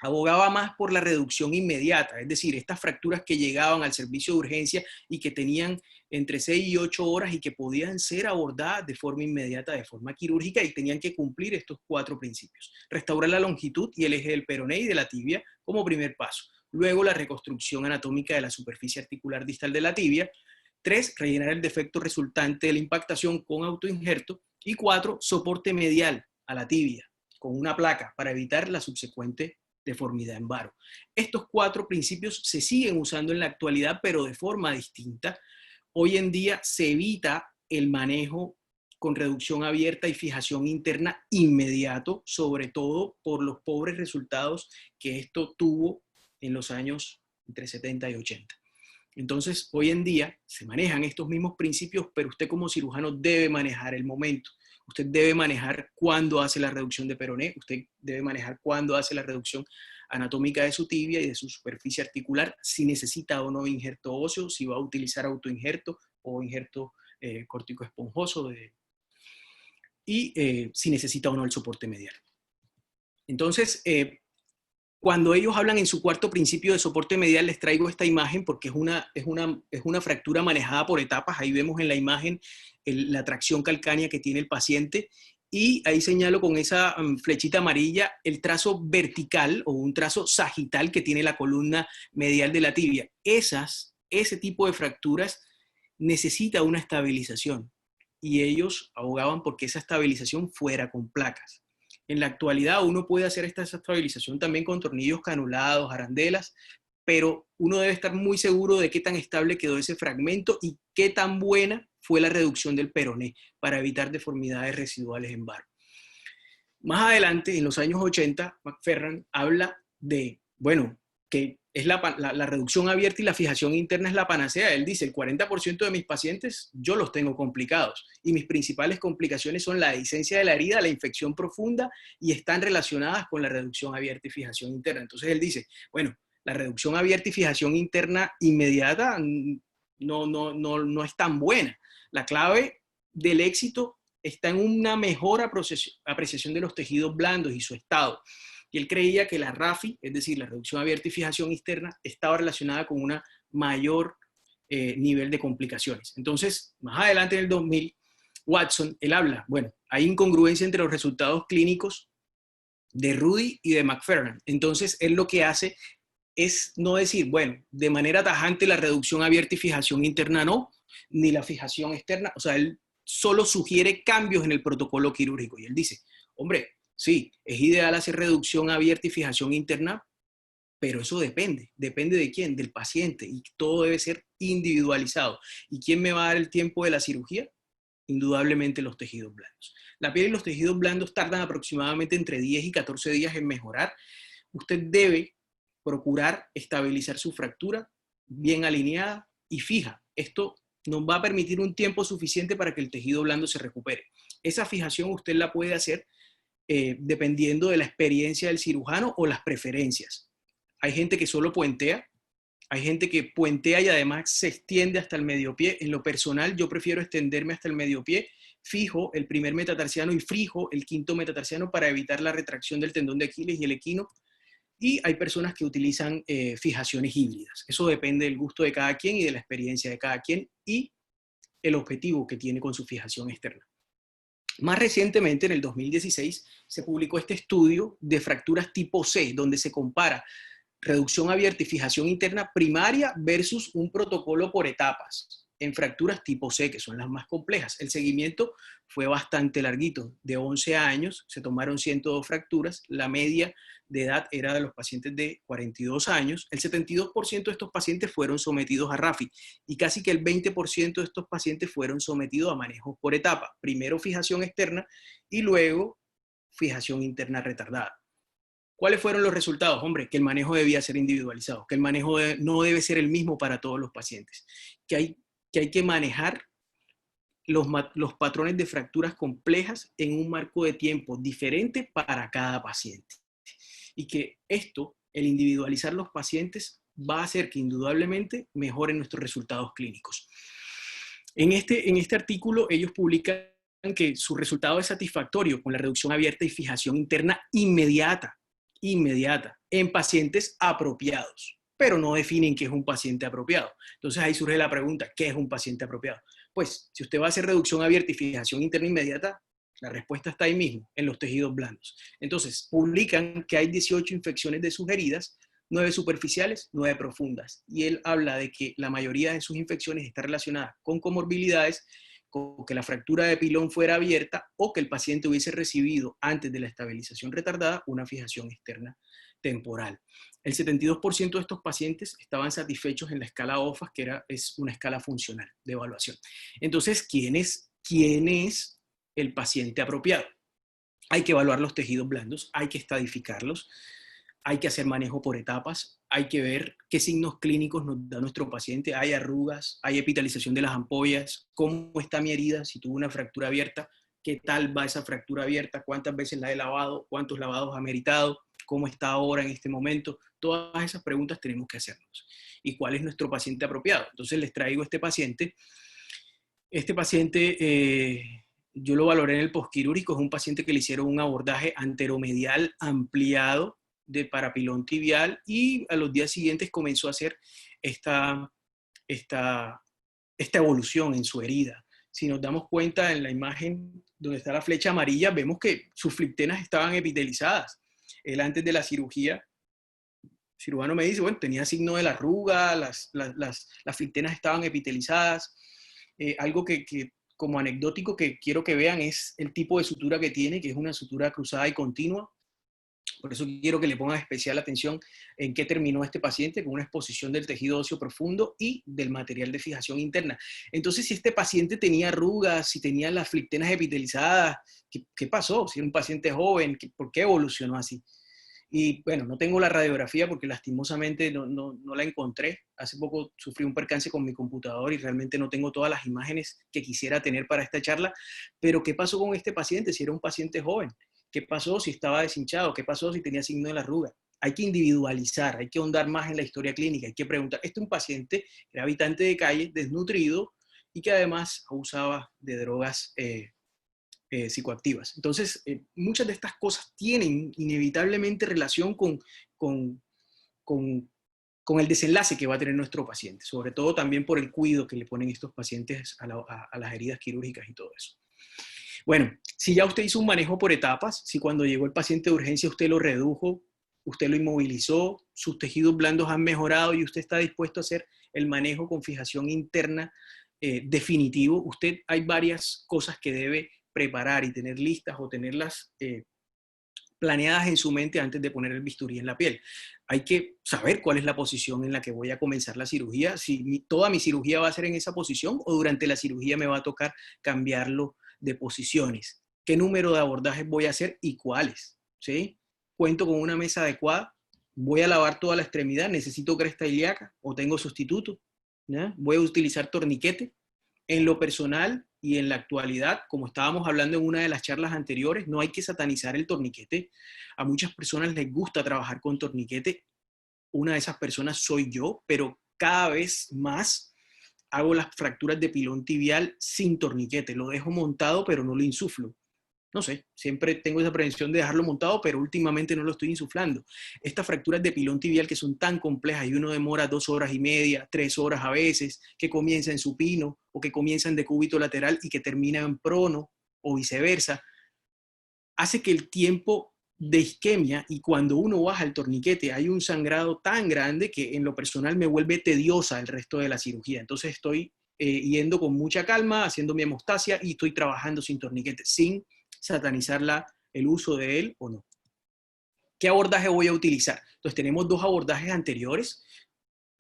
abogaba más por la reducción inmediata, es decir, estas fracturas que llegaban al servicio de urgencia y que tenían entre 6 y 8 horas y que podían ser abordadas de forma inmediata, de forma quirúrgica, y tenían que cumplir estos 4 principios. Restaurar la longitud y el eje del peroné y de la tibia como primer paso. Luego la reconstrucción anatómica de la superficie articular distal de la tibia. 3, rellenar el defecto resultante de la impactación con autoinjerto. Y 4, soporte medial a la tibia con una placa para evitar la subsecuente deformidad en varo. Estos 4 principios se siguen usando en la actualidad, pero de forma distinta. Hoy en día se evita el manejo con reducción abierta y fijación interna inmediato, sobre todo por los pobres resultados que esto tuvo en los años entre 70 y 80. Entonces, hoy en día se manejan estos mismos principios, pero usted como cirujano debe manejar el momento. Usted debe manejar cuándo hace la reducción de peroné, usted debe manejar cuándo hace la reducción anatómica de su tibia y de su superficie articular, si necesita o no injerto óseo, si va a utilizar autoinjerto o injerto córtico-esponjoso, y si necesita o no el soporte medial. Entonces, cuando ellos hablan en su 4º principio de soporte medial, les traigo esta imagen porque es una fractura manejada por etapas. Ahí vemos en la imagen la tracción calcánea que tiene el paciente y ahí señalo con esa flechita amarilla el trazo vertical o un trazo sagital que tiene la columna medial de la tibia. Ese tipo de fracturas necesita una estabilización y ellos abogaban porque esa estabilización fuera con placas. En la actualidad uno puede hacer esta estabilización también con tornillos canulados, arandelas, pero uno debe estar muy seguro de qué tan estable quedó ese fragmento y qué tan buena fue la reducción del peroné para evitar deformidades residuales en varo. Más adelante, en los años 80, McFerran habla de, bueno, que es la reducción abierta y la fijación interna es la panacea. Él dice, el 40% de mis pacientes yo los tengo complicados y mis principales complicaciones son la dehiscencia de la herida, la infección profunda y están relacionadas con la reducción abierta y fijación interna. Entonces él dice, bueno, la reducción abierta y fijación interna inmediata no es tan buena. La clave del éxito está en una mejor apreciación de los tejidos blandos y su estado. Y él creía que la RAFI, es decir, la reducción abierta y fijación externa, estaba relacionada con una mayor nivel de complicaciones. Entonces, más adelante en el 2000, Watson, él habla, bueno, hay incongruencia entre los resultados clínicos de Rudy y de McFerran. Entonces, él lo que hace es no decir, bueno, de manera tajante la reducción abierta y fijación interna no, ni la fijación externa, o sea, él solo sugiere cambios en el protocolo quirúrgico. Y él dice, hombre, sí, es ideal hacer reducción abierta y fijación interna, pero eso depende de quién, del paciente, y todo debe ser individualizado. ¿Y quién me va a dar el tiempo de la cirugía? Indudablemente los tejidos blandos. La piel y los tejidos blandos tardan aproximadamente entre 10 y 14 días en mejorar. Usted debe procurar estabilizar su fractura bien alineada y fija. Esto nos va a permitir un tiempo suficiente para que el tejido blando se recupere. Esa fijación usted la puede hacer dependiendo de la experiencia del cirujano o las preferencias. Hay gente que solo puentea, hay gente que puentea y además se extiende hasta el medio pie. En lo personal, yo prefiero extenderme hasta el medio pie, fijo el primer metatarsiano y fijo el quinto metatarsiano para evitar la retracción del tendón de Aquiles y el equino. y hay personas que utilizan fijaciones híbridas. Eso depende del gusto de cada quien y de la experiencia de cada quien y el objetivo que tiene con su fijación externa. Más recientemente, en el 2016, se publicó este estudio de fracturas tipo C, donde se compara reducción abierta y fijación interna primaria versus un protocolo por etapas en fracturas tipo C, que son las más complejas. El seguimiento fue bastante larguito, de 11 años, se tomaron 102 fracturas, la media de edad era de los pacientes de 42 años, el 72% de estos pacientes fueron sometidos a RAFI y casi que el 20% de estos pacientes fueron sometidos a manejos por etapa, primero fijación externa y luego fijación interna retardada. ¿Cuáles fueron los resultados? Hombre, que el manejo debía ser individualizado, que el manejo no debe ser el mismo para todos los pacientes, que hay que manejar los patrones de fracturas complejas en un marco de tiempo diferente para cada paciente. Y que esto, el individualizar los pacientes, va a hacer que indudablemente mejoren nuestros resultados clínicos. En este artículo ellos publican que su resultado es satisfactorio con la reducción abierta y fijación interna inmediata en pacientes apropiados, pero no definen qué es un paciente apropiado. Entonces ahí surge la pregunta, ¿qué es un paciente apropiado? Pues si usted va a hacer reducción abierta y fijación interna inmediata, la respuesta está ahí mismo, en los tejidos blandos. Entonces publican que hay 18 infecciones de sus heridas, 9 superficiales, 9 profundas. Y él habla de que la mayoría de sus infecciones está relacionada con comorbilidades, con que la fractura de pilón fuera abierta o que el paciente hubiese recibido antes de la estabilización retardada una fijación externa temporal. El 72% de estos pacientes estaban satisfechos en la escala OFAS, que es una escala funcional de evaluación. Entonces, ¿quién es el paciente apropiado? Hay que evaluar los tejidos blandos, hay que estadificarlos, hay que hacer manejo por etapas, hay que ver qué signos clínicos nos da nuestro paciente, hay arrugas, hay epitalización de las ampollas, cómo está mi herida, si tuve una fractura abierta, qué tal va esa fractura abierta, cuántas veces la he lavado, cuántos lavados ha meritado, cómo está ahora en este momento. Todas esas preguntas tenemos que hacernos. ¿Y cuál es nuestro paciente apropiado? Entonces les traigo este paciente. Este paciente yo lo valoré en el postquirúrgico, es un paciente que le hicieron un abordaje anteromedial ampliado de parapilón tibial y a los días siguientes comenzó a hacer esta evolución en su herida. Si nos damos cuenta en la imagen donde está la flecha amarilla, vemos que sus fliptenas estaban epitelizadas. Él antes de la cirugía, el cirujano me dice, bueno, tenía signo de la arruga, las fliptenas estaban epitelizadas. Algo que como anecdótico que quiero que vean es el tipo de sutura que tiene, que es una sutura cruzada y continua. Por eso quiero que le pongan especial atención en qué terminó este paciente, con una exposición del tejido óseo profundo y del material de fijación interna. Entonces, si este paciente tenía arrugas, si tenía las fliptenas epitelizadas, ¿qué pasó? Si era un paciente joven, ¿por qué evolucionó así? Y bueno, no tengo la radiografía porque lastimosamente no la encontré. Hace poco sufrí un percance con mi computador y realmente no tengo todas las imágenes que quisiera tener para esta charla. Pero ¿qué pasó con este paciente si era un paciente joven? ¿Qué pasó si estaba deshinchado? ¿Qué pasó si tenía signo de la arruga? Hay que individualizar, hay que ahondar más en la historia clínica, hay que preguntar. Este es un paciente que era habitante de calle, desnutrido y que además abusaba de drogas psicoactivas. Entonces, muchas de estas cosas tienen inevitablemente relación con el desenlace que va a tener nuestro paciente, sobre todo también por el cuidado que le ponen estos pacientes a las heridas quirúrgicas y todo eso. Bueno, si ya usted hizo un manejo por etapas, si cuando llegó el paciente de urgencia usted lo redujo, usted lo inmovilizó, sus tejidos blandos han mejorado y usted está dispuesto a hacer el manejo con fijación interna definitivo, hay varias cosas que debe preparar y tener listas o tenerlas planeadas en su mente antes de poner el bisturí en la piel. Hay que saber cuál es la posición en la que voy a comenzar la cirugía, si toda mi cirugía va a ser en esa posición o durante la cirugía me va a tocar cambiarlo de posiciones. ¿Qué número de abordajes voy a hacer y cuáles? ¿Sí? ¿Cuento con una mesa adecuada? ¿Voy a lavar toda la extremidad? ¿Necesito cresta ilíaca o tengo sustituto? ¿Ya? ¿Voy a utilizar torniquete? En lo personal y en la actualidad, como estábamos hablando en una de las charlas anteriores, no hay que satanizar el torniquete. A muchas personas les gusta trabajar con torniquete. Una de esas personas soy yo, pero cada vez más hago las fracturas de pilón tibial sin torniquete. Lo dejo montado, pero no lo insuflo. No sé, siempre tengo esa prevención de dejarlo montado, pero últimamente no lo estoy insuflando. Estas fracturas de pilón tibial que son tan complejas y uno demora 2 horas y media, 3 horas a veces, que comienza en supino o que comienza en decúbito lateral y que termina en prono o viceversa, hace que el tiempo de isquemia y cuando uno baja el torniquete hay un sangrado tan grande que en lo personal me vuelve tediosa el resto de la cirugía. Entonces estoy yendo con mucha calma, haciendo mi hemostasia y estoy trabajando sin torniquete, sin satanizar el uso de él o no. ¿Qué abordaje voy a utilizar? Entonces tenemos dos abordajes anteriores,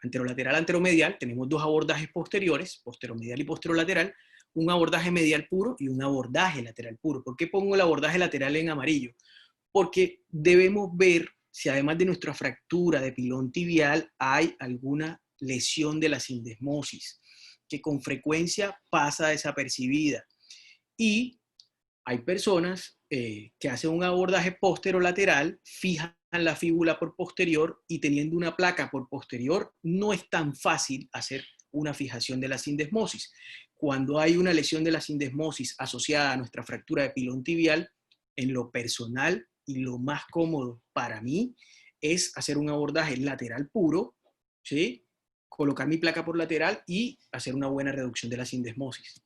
anterolateral, anteromedial, tenemos dos abordajes posteriores, posteromedial y posterolateral, un abordaje medial puro y un abordaje lateral puro. ¿Por qué pongo el abordaje lateral en amarillo? Porque debemos ver si además de nuestra fractura de pilón tibial hay alguna lesión de la sindesmosis, que con frecuencia pasa desapercibida. Y hay personas que hacen un abordaje posterolateral, fijan la fíbula por posterior y teniendo una placa por posterior no es tan fácil hacer una fijación de la sindesmosis. Cuando hay una lesión de la sindesmosis asociada a nuestra fractura de pilón tibial, en lo personal y lo más cómodo para mí es hacer un abordaje lateral puro, ¿sí? Colocar mi placa por lateral y hacer una buena reducción de la sindesmosis.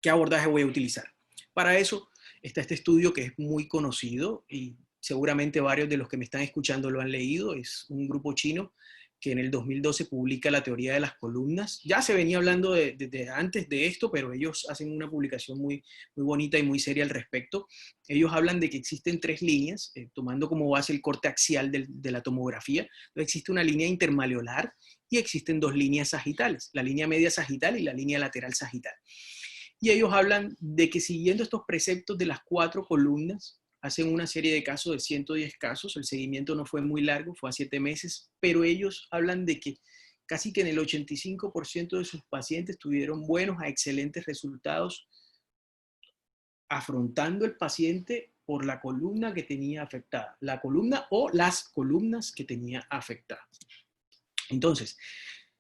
¿Qué abordaje voy a utilizar? Para eso está este estudio que es muy conocido y seguramente varios de los que me están escuchando lo han leído. Es un grupo chino que en el 2012 publica la teoría de las columnas. Ya se venía hablando de antes de esto, pero ellos hacen una publicación muy bonita y muy seria al respecto. Ellos hablan de que existen 3 líneas, tomando como base el corte axial de la tomografía. Entonces, existe una línea intermaleolar y existen 2 líneas sagitales, la línea media sagital y la línea lateral sagital. Y ellos hablan de que siguiendo estos preceptos de las 4 columnas, hacen una serie de casos de 110 casos, el seguimiento no fue muy largo, fue a 7 meses, pero ellos hablan de que casi que en el 85% de sus pacientes tuvieron buenos a excelentes resultados afrontando el paciente por la columna que tenía afectada, la columna o las columnas que tenía afectada. Entonces,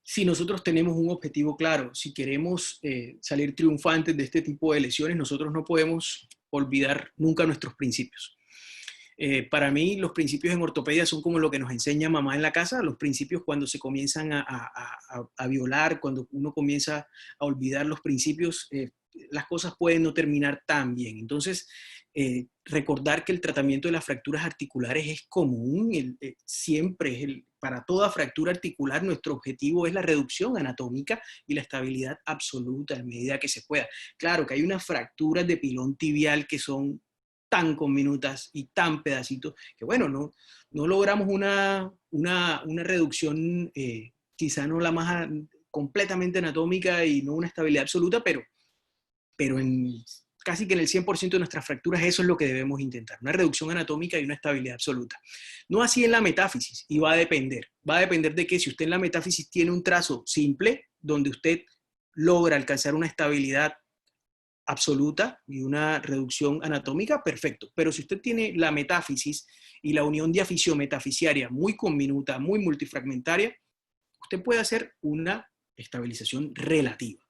si nosotros tenemos un objetivo claro, si queremos salir triunfantes de este tipo de lesiones, nosotros no podemos olvidar nunca nuestros principios. Para mí, los principios en ortopedia son como lo que nos enseña mamá en la casa, los principios cuando se comienzan a violar, cuando uno comienza a olvidar los principios, las cosas pueden no terminar tan bien. Entonces, recordar que el tratamiento de las fracturas articulares es común, siempre, para toda fractura articular, nuestro objetivo es la reducción anatómica y la estabilidad absoluta en medida que se pueda. Claro que hay unas fracturas de pilón tibial que son tan conminutas y tan pedacitos que, bueno, no logramos una reducción, quizá no la más completamente anatómica y no una estabilidad absoluta, pero casi que en el 100% de nuestras fracturas eso es lo que debemos intentar, una reducción anatómica y una estabilidad absoluta. No así en la metáfisis, y va a depender de que si usted en la metáfisis tiene un trazo simple, donde usted logra alcanzar una estabilidad absoluta y una reducción anatómica, perfecto. Pero si usted tiene la metáfisis y la unión diafisio-metafisiaria muy conminuta, muy multifragmentaria, usted puede hacer una estabilización relativa.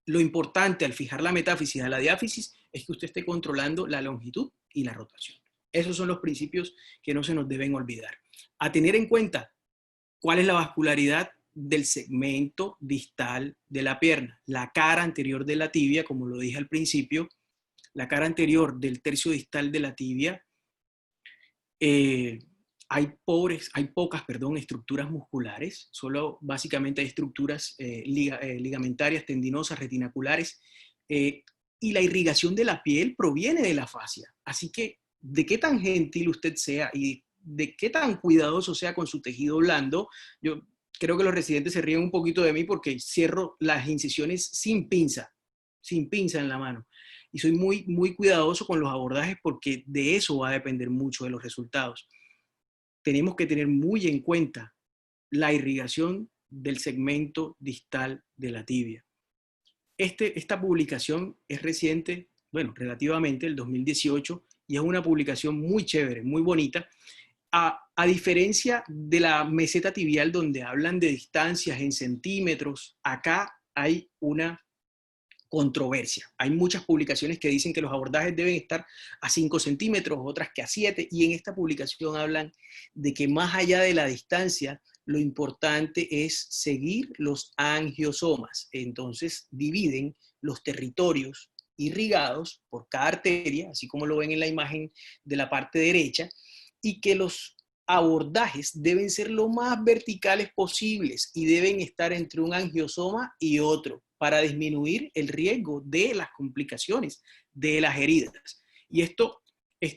Lo importante al fijar la metáfisis a la diáfisis es que usted esté controlando la longitud y la rotación. Esos son los principios que no se nos deben olvidar. A tener en cuenta cuál es la vascularidad del segmento distal de la pierna, la cara anterior de la tibia, como lo dije al principio, la cara anterior del tercio distal de la tibia, hay pocas estructuras musculares, solo básicamente hay estructuras ligamentarias, tendinosas, retinaculares, y la irrigación de la piel proviene de la fascia. Así que, de qué tan gentil usted sea y de qué tan cuidadoso sea con su tejido blando, yo creo que los residentes se ríen un poquito de mí porque cierro las incisiones sin pinza en la mano. Y soy muy cuidadoso con los abordajes porque de eso va a depender mucho de los resultados. Tenemos que tener muy en cuenta la irrigación del segmento distal de la tibia. Esta publicación es reciente, bueno, relativamente, el 2018, y es una publicación muy chévere, muy bonita. A diferencia de la meseta tibial donde hablan de distancias en centímetros, acá hay una controversia. Hay muchas publicaciones que dicen que los abordajes deben estar a 5 centímetros, otras que a 7, y en esta publicación hablan de que más allá de la distancia, lo importante es seguir los angiosomas. Entonces dividen los territorios irrigados por cada arteria, así como lo ven en la imagen de la parte derecha, y que los abordajes deben ser lo más verticales posibles y deben estar entre un angiosoma y otro para disminuir el riesgo de las complicaciones de las heridas. Y esto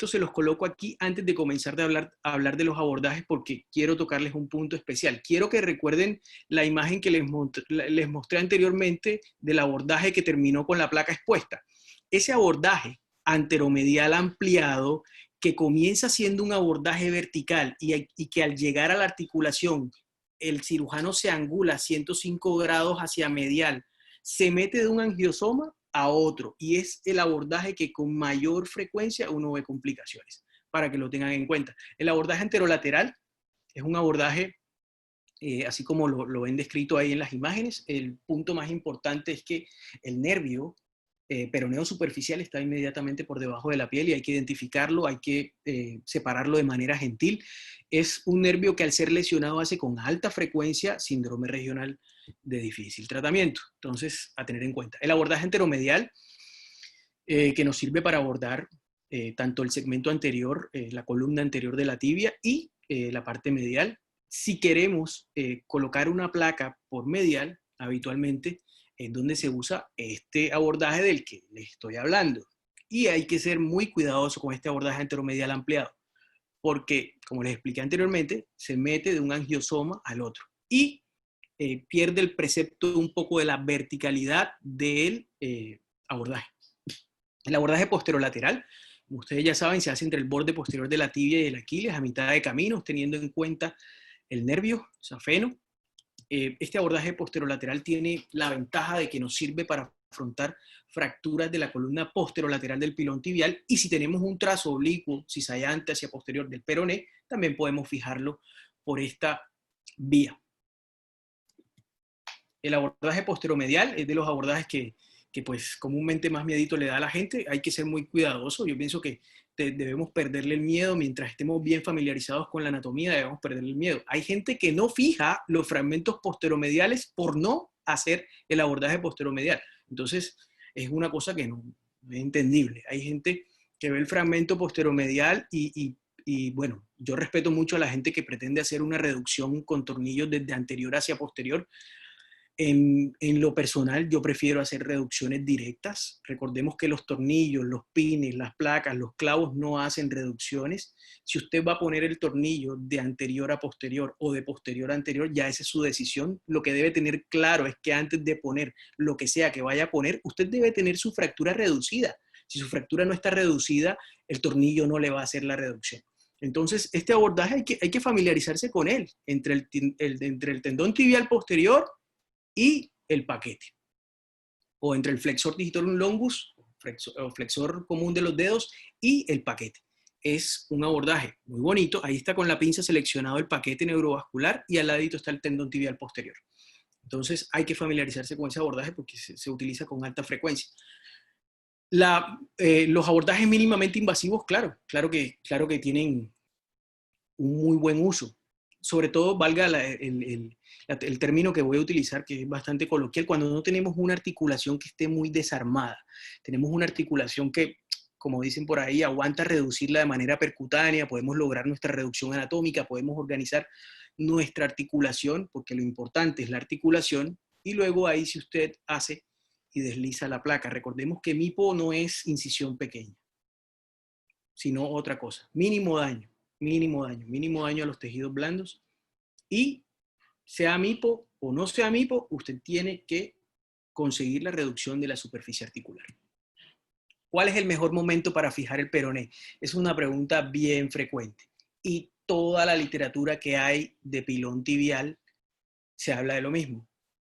se los coloco aquí antes de comenzar de hablar de los abordajes, porque quiero tocarles un punto especial. Quiero que recuerden la imagen que les mostré anteriormente del abordaje que terminó con la placa expuesta. Ese abordaje anteromedial ampliado, que comienza siendo un abordaje vertical y que al llegar a la articulación, el cirujano se angula 105 grados hacia medial, se mete de un angiosoma a otro, y es el abordaje que con mayor frecuencia uno ve complicaciones, para que lo tengan en cuenta. El abordaje anterolateral es un abordaje, así como lo ven descrito ahí en las imágenes. El punto más importante es que el nervio peroneo superficial está inmediatamente por debajo de la piel y hay que identificarlo, hay que separarlo de manera gentil. Es un nervio que al ser lesionado hace con alta frecuencia síndrome regional de difícil tratamiento. Entonces, a tener en cuenta. El abordaje enteromedial, que nos sirve para abordar tanto el segmento anterior, la columna anterior de la tibia y la parte medial. Si queremos colocar una placa por medial, habitualmente es donde se usa este abordaje del que les estoy hablando. Y hay que ser muy cuidadoso con este abordaje anteromedial ampliado, porque, como les expliqué anteriormente, se mete de un angiosoma al otro y pierde el precepto un poco de la verticalidad del abordaje. El abordaje posterolateral, como ustedes ya saben, se hace entre el borde posterior de la tibia y el Aquiles, a mitad de camino, teniendo en cuenta el nervio safeno. Este abordaje posterolateral tiene la ventaja de que nos sirve para afrontar fracturas de la columna posterolateral del pilón tibial, y si tenemos un trazo oblicuo cizallante hacia posterior del peroné, también podemos fijarlo por esta vía. El abordaje posteromedial es de los abordajes que pues comúnmente más miedito le da a la gente. Hay que ser muy cuidadoso. Yo pienso que debemos perderle el miedo. Mientras estemos bien familiarizados con la anatomía, debemos perderle el miedo. Hay gente que no fija los fragmentos posteromediales por no hacer el abordaje posteromedial. Entonces, es una cosa que no es entendible. Hay gente que ve el fragmento posteromedial y bueno, yo respeto mucho a la gente que pretende hacer una reducción con tornillos desde anterior hacia posterior. En lo personal, yo prefiero hacer reducciones directas. Recordemos que los tornillos, los pines, las placas, los clavos no hacen reducciones. Si usted va a poner el tornillo de anterior a posterior o de posterior a anterior, ya esa es su decisión. Lo que debe tener claro es que antes de poner lo que sea que vaya a poner, usted debe tener su fractura reducida. Si su fractura no está reducida, el tornillo no le va a hacer la reducción. Entonces, este abordaje hay que familiarizarse con él, entre el tendón tibial posterior y el paquete, o entre el flexor digitorum longus, o flexor común de los dedos, y el paquete. Es un abordaje muy bonito. Ahí está con la pinza seleccionado el paquete neurovascular y al ladito está el tendón tibial posterior. Entonces hay que familiarizarse con ese abordaje porque se utiliza con alta frecuencia. Los abordajes mínimamente invasivos, claro que tienen un muy buen uso. Sobre todo, valga el término que voy a utilizar, que es bastante coloquial, cuando no tenemos una articulación que esté muy desarmada. Tenemos una articulación que, como dicen por ahí, aguanta reducirla de manera percutánea, podemos lograr nuestra reducción anatómica, podemos organizar nuestra articulación, porque lo importante es la articulación, y luego ahí si usted hace y desliza la placa. Recordemos que MIPO no es incisión pequeña, sino otra cosa. Mínimo daño a los tejidos blandos, y sea MIPO o no sea MIPO, usted tiene que conseguir la reducción de la superficie articular. ¿Cuál es el mejor momento para fijar el peroné? Es una pregunta bien frecuente, y toda la literatura que hay de pilón tibial se habla de lo mismo.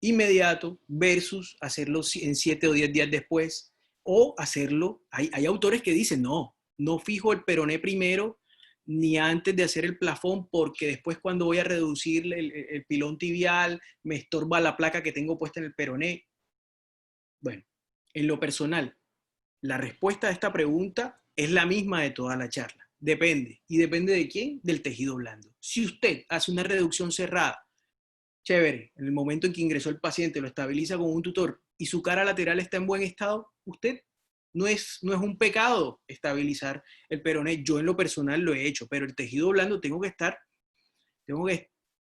Inmediato versus hacerlo en 7 o 10 días después, o hacerlo, hay autores que dicen, no fijo el peroné primero, ni antes de hacer el plafón, porque después cuando voy a reducir el pilón tibial, me estorba la placa que tengo puesta en el peroné. Bueno, En lo personal, la respuesta a esta pregunta es la misma de toda la charla. Depende. ¿Y depende de quién? Del tejido blando. Si usted hace una reducción cerrada, chévere, en el momento en que ingresó el paciente, lo estabiliza con un tutor y su cara lateral está en buen estado, usted no es un pecado estabilizar el peroné. Yo en lo personal lo he hecho, pero el tejido blando tengo que,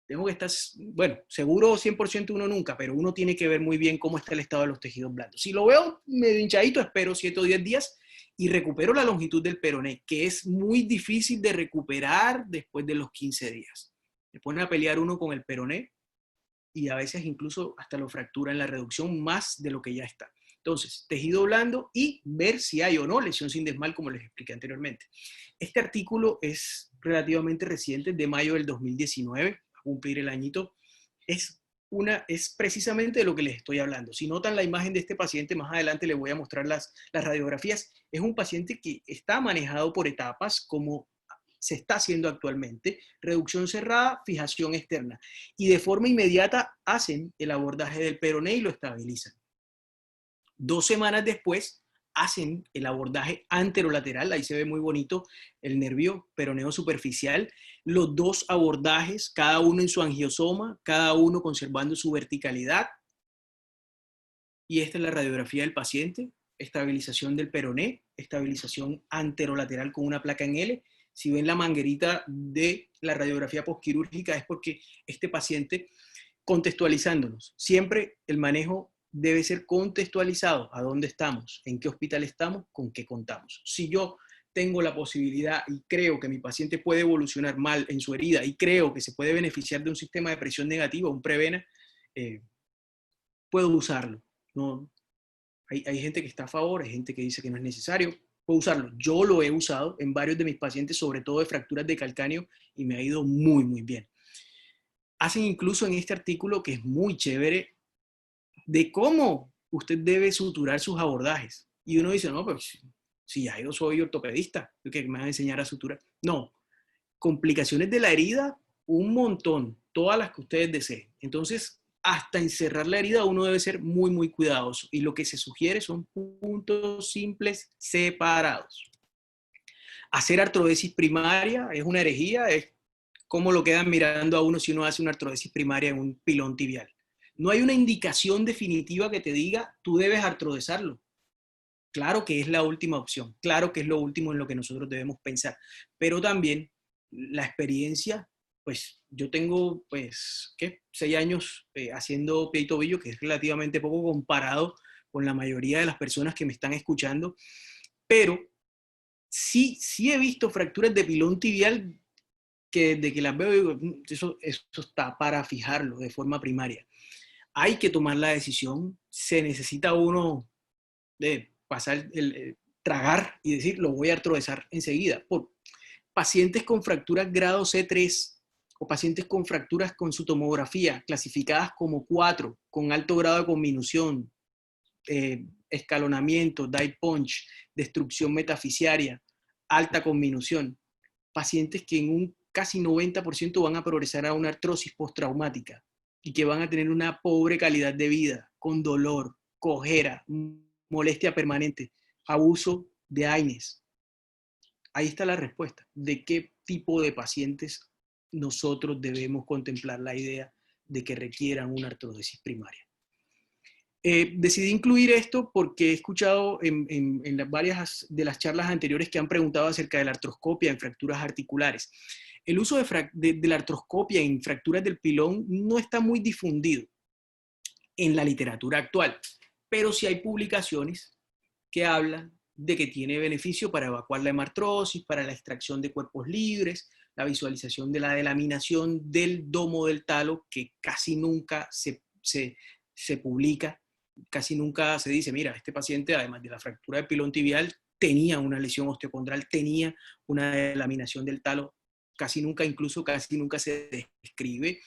tengo que estar, bueno, seguro 100% uno nunca, pero uno tiene que ver muy bien cómo está el estado de los tejidos blandos. Si lo veo medio hinchadito, espero 7 o 10 días y recupero la longitud del peroné, que es muy difícil de recuperar después de los 15 días. Se pone a pelear uno con el peroné y a veces incluso hasta lo fractura en la reducción más de lo que ya está. Entonces, tejido blando y ver si hay o no lesión sin desmal, como les expliqué anteriormente. Este artículo es relativamente reciente, de mayo del 2019, a cumplir el añito. Es precisamente de lo que les estoy hablando. Si notan la imagen de este paciente, más adelante les voy a mostrar las radiografías. Es un paciente que está manejado por etapas, como se está haciendo actualmente, reducción cerrada, fijación externa, y de forma inmediata hacen el abordaje del peroné y lo estabilizan. 2 semanas después hacen el abordaje anterolateral, ahí se ve muy bonito el nervio peroneo superficial, los dos abordajes, cada uno en su angiosoma, cada uno conservando su verticalidad, y esta es la radiografía del paciente, estabilización del peroné, estabilización anterolateral con una placa en L. Si ven la manguerita de la radiografía postquirúrgica es porque este paciente, contextualizándonos, siempre el manejo debe ser contextualizado, a dónde estamos, en qué hospital estamos, con qué contamos. Si yo tengo la posibilidad y creo que mi paciente puede evolucionar mal en su herida y creo que se puede beneficiar de un sistema de presión negativa, un Prevena, puedo usarlo. No, hay gente que está a favor, hay gente que dice que no es necesario, puedo usarlo. Yo lo he usado en varios de mis pacientes, sobre todo de fracturas de calcáneo, y me ha ido muy, muy bien. Hacen incluso en este artículo, que es muy chévere, de cómo usted debe suturar sus abordajes. Y uno dice, no, pues si ya yo soy ortopedista, ¿qué me van a enseñar a suturar? No, complicaciones de la herida, un montón, todas las que ustedes deseen. Entonces, hasta encerrar la herida uno debe ser muy, muy cuidadoso. Y lo que se sugiere son puntos simples separados. Hacer artrodesis primaria es una herejía, es como lo quedan mirando a uno si uno hace una artrodesis primaria en un pilón tibial. No hay una indicación definitiva que te diga, tú debes artrodesarlo. Claro que es la última opción, claro que es lo último en lo que nosotros debemos pensar, pero también la experiencia, pues yo tengo, pues, ¿qué? 6 años haciendo pie y tobillo, que es relativamente poco comparado con la mayoría de las personas que me están escuchando, pero sí he visto fracturas de pilón tibial que desde que las veo digo, eso está para fijarlo de forma primaria. Hay que tomar la decisión, se necesita uno de pasar, tragar y decir, lo voy a artrodesar enseguida. Por pacientes con fracturas grado C3 o pacientes con fracturas con su tomografía clasificadas como 4, con alto grado de conminución, escalonamiento, die punch, destrucción metafisiaria, alta conminución, pacientes que en un casi 90% van a progresar a una artrosis postraumática y que van a tener una pobre calidad de vida, con dolor, cojera, molestia permanente, abuso de AINES. Ahí está la respuesta. ¿De qué tipo de pacientes nosotros debemos contemplar la idea de que requieran una artrodesis primaria? Decidí incluir esto porque he escuchado en varias de las charlas anteriores que han preguntado acerca de la artroscopia en fracturas articulares. El uso de la artroscopia en fracturas del pilón no está muy difundido en la literatura actual, pero sí hay publicaciones que hablan de que tiene beneficio para evacuar la hemartrosis, para la extracción de cuerpos libres, la visualización de la delaminación del domo del talo, que casi nunca se publica, casi nunca se dice, mira, este paciente, además de la fractura de pilón tibial, tenía una lesión osteocondral, tenía una delaminación del talo, casi nunca se describe.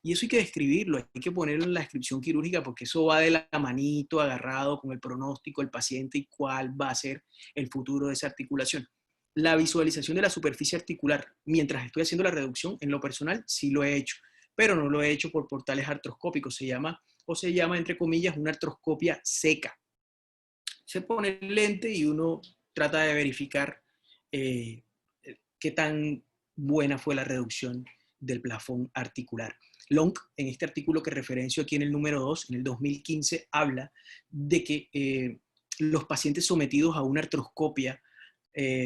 Y eso hay que describirlo, hay que ponerlo en la descripción quirúrgica porque eso va de la manito agarrado con el pronóstico del paciente y cuál va a ser el futuro de esa articulación. La visualización de la superficie articular mientras estoy haciendo la reducción, en lo personal, sí lo he hecho, pero no lo he hecho por portales artroscópicos, se llama entre comillas una artroscopia seca. se pone el lente y uno trata de verificar qué tan buena fue la reducción del plafón articular. Long, en este artículo que referencio aquí en el número 2, en el 2015, habla de que los pacientes sometidos a una artroscopia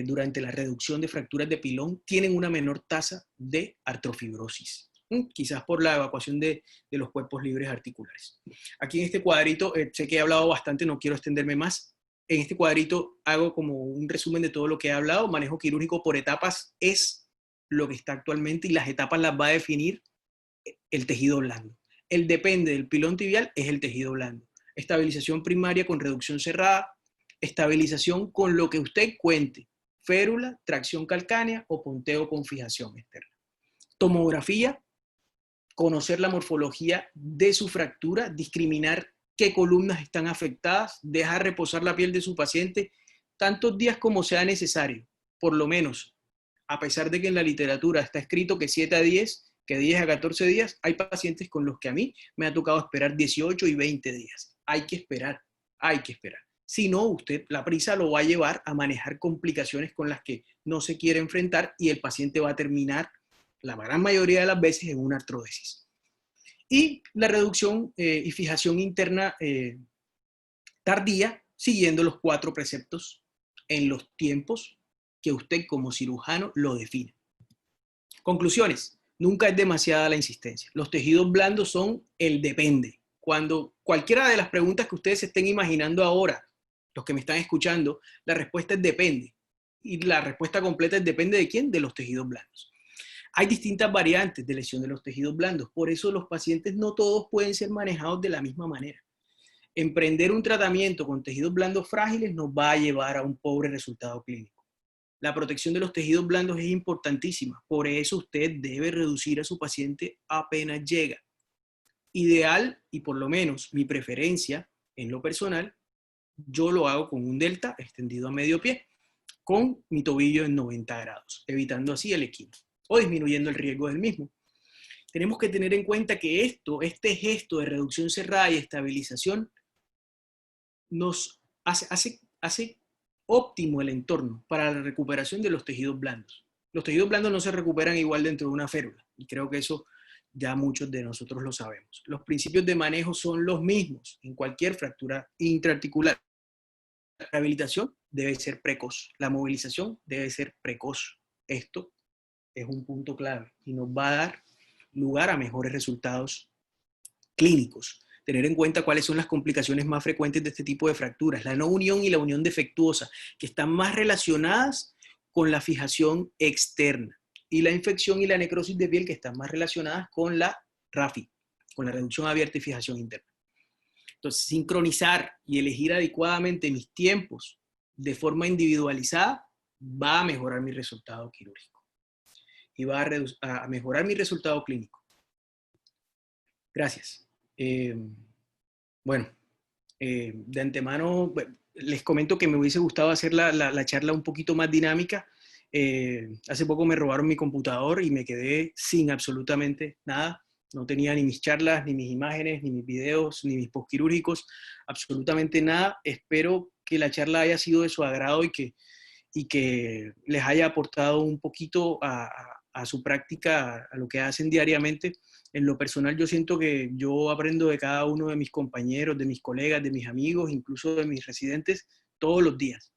durante la reducción de fracturas de pilón tienen una menor tasa de artrofibrosis, quizás por la evacuación de los cuerpos libres articulares. Aquí en este cuadrito, sé que he hablado bastante, no quiero extenderme más. En este cuadrito hago como un resumen de todo lo que he hablado. Manejo quirúrgico por etapas es lo que está actualmente y las etapas las va a definir el tejido blando. El depende del pilón tibial es el tejido blando. Estabilización primaria con reducción cerrada, estabilización con lo que usted cuente, férula, tracción calcánea o punteo con fijación externa. Tomografía, conocer la morfología de su fractura, discriminar qué columnas están afectadas, dejar reposar la piel de su paciente tantos días como sea necesario, por lo menos, a pesar de que en la literatura está escrito que 7 a 10, que 10 a 14 días, hay pacientes con los que a mí me ha tocado esperar 18 y 20 días. Hay que esperar, hay que esperar. Si no, usted, la prisa lo va a llevar a manejar complicaciones con las que no se quiere enfrentar y el paciente va a terminar, la gran mayoría de las veces, en una artrodesis. Y la reducción y fijación interna tardía, siguiendo los 4 preceptos en los tiempos que usted como cirujano lo define. Conclusiones. Nunca es demasiada la insistencia. Los tejidos blandos son el depende. Cuando cualquiera de las preguntas que ustedes se estén imaginando ahora, los que me están escuchando, la respuesta es depende. Y la respuesta completa es depende de quién, de los tejidos blandos. Hay distintas variantes de lesión de los tejidos blandos, por eso los pacientes no todos pueden ser manejados de la misma manera. Emprender un tratamiento con tejidos blandos frágiles nos va a llevar a un pobre resultado clínico. La protección de los tejidos blandos es importantísima, por eso usted debe reducir a su paciente apenas llega. Ideal, y por lo menos mi preferencia en lo personal, yo lo hago con un delta extendido a medio pie, con mi tobillo en 90 grados, evitando así el equino o disminuyendo el riesgo del mismo. Tenemos que tener en cuenta que este gesto de reducción cerrada y estabilización nos hace óptimo el entorno para la recuperación de los tejidos blandos. Los tejidos blandos no se recuperan igual dentro de una férula, y creo que eso ya muchos de nosotros lo sabemos. Los principios de manejo son los mismos en cualquier fractura intraarticular. La rehabilitación debe ser precoz, la movilización debe ser precoz. Esto es un punto clave y nos va a dar lugar a mejores resultados clínicos. Tener en cuenta cuáles son las complicaciones más frecuentes de este tipo de fracturas, la no unión y la unión defectuosa, que están más relacionadas con la fijación externa, y la infección y la necrosis de piel, que están más relacionadas con la RAFI, con la reducción abierta y fijación interna. Entonces, sincronizar y elegir adecuadamente mis tiempos de forma individualizada va a mejorar mi resultado quirúrgico y va a mejorar mi resultado clínico. Gracias. De antemano, les comento que me hubiese gustado hacer la charla un poquito más dinámica. Hace poco me robaron mi computador y me quedé sin absolutamente nada. No tenía ni mis charlas, ni mis imágenes, ni mis videos, ni mis postquirúrgicos, absolutamente nada. Espero que la charla haya sido de su agrado y que les haya aportado un poquito a su práctica, a lo que hacen diariamente. En lo personal, yo siento que yo aprendo de cada uno de mis compañeros, de mis colegas, de mis amigos, incluso de mis residentes, todos los días.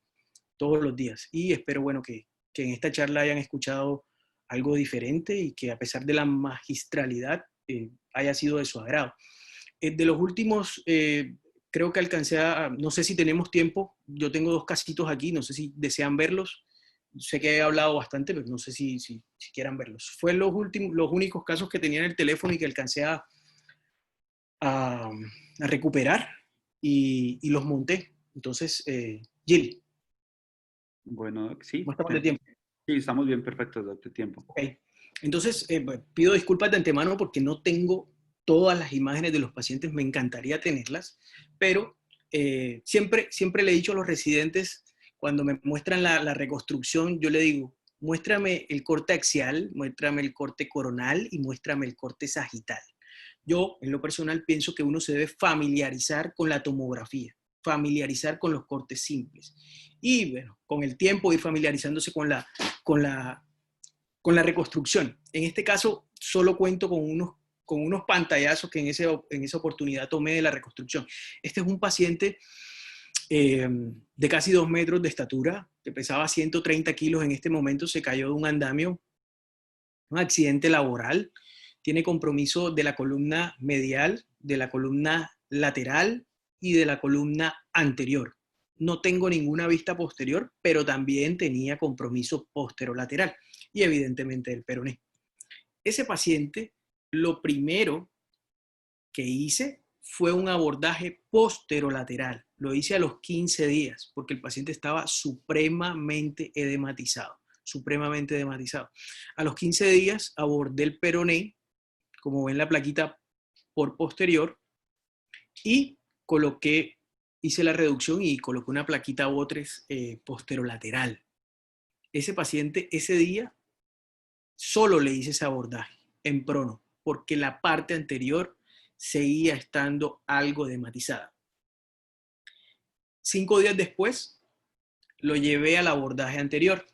Y espero, bueno, que en esta charla hayan escuchado algo diferente y que a pesar de la magistralidad haya sido de su agrado. De los últimos, creo que alcancé no sé si tenemos tiempo, yo tengo 2 casitos aquí, no sé si desean verlos. Sé que he hablado bastante, pero no sé si quieran verlos. Fue los únicos casos que tenía en el teléfono y que alcancé a recuperar y los monté. Entonces, Gil. Bueno, sí. ¿Cómo estamos de tiempo? Sí, estamos bien perfectos de tiempo. Okay. Entonces, pido disculpas de antemano porque no tengo todas las imágenes de los pacientes, me encantaría tenerlas, pero siempre le he dicho a los residentes, cuando me muestran la reconstrucción, yo le digo, muéstrame el corte axial, muéstrame el corte coronal y muéstrame el corte sagital. Yo, en lo personal, pienso que uno se debe familiarizar con la tomografía, familiarizar con los cortes simples. Y bueno, con el tiempo ir familiarizándose con la reconstrucción. En este caso, solo cuento con unos pantallazos que en esa oportunidad tomé de la reconstrucción. Este es un paciente de casi 2 metros de estatura, que pesaba 130 kilos en este momento, se cayó de un andamio, un accidente laboral, tiene compromiso de la columna medial, de la columna lateral y de la columna anterior. No tengo ninguna vista posterior, pero también tenía compromiso posterolateral y evidentemente del peroné. Ese paciente, lo primero que hice fue un abordaje posterolateral. Lo hice a los 15 días porque el paciente estaba supremamente edematizado, supremamente edematizado. A los 15 días abordé el peroné, como ven la plaquita por posterior, y hice la reducción y coloqué una plaquita Botres posterolateral. Ese paciente ese día solo le hice ese abordaje en prono, porque la parte anterior seguía estando algo edematizada. 5 días después, lo llevé al abordaje anterior.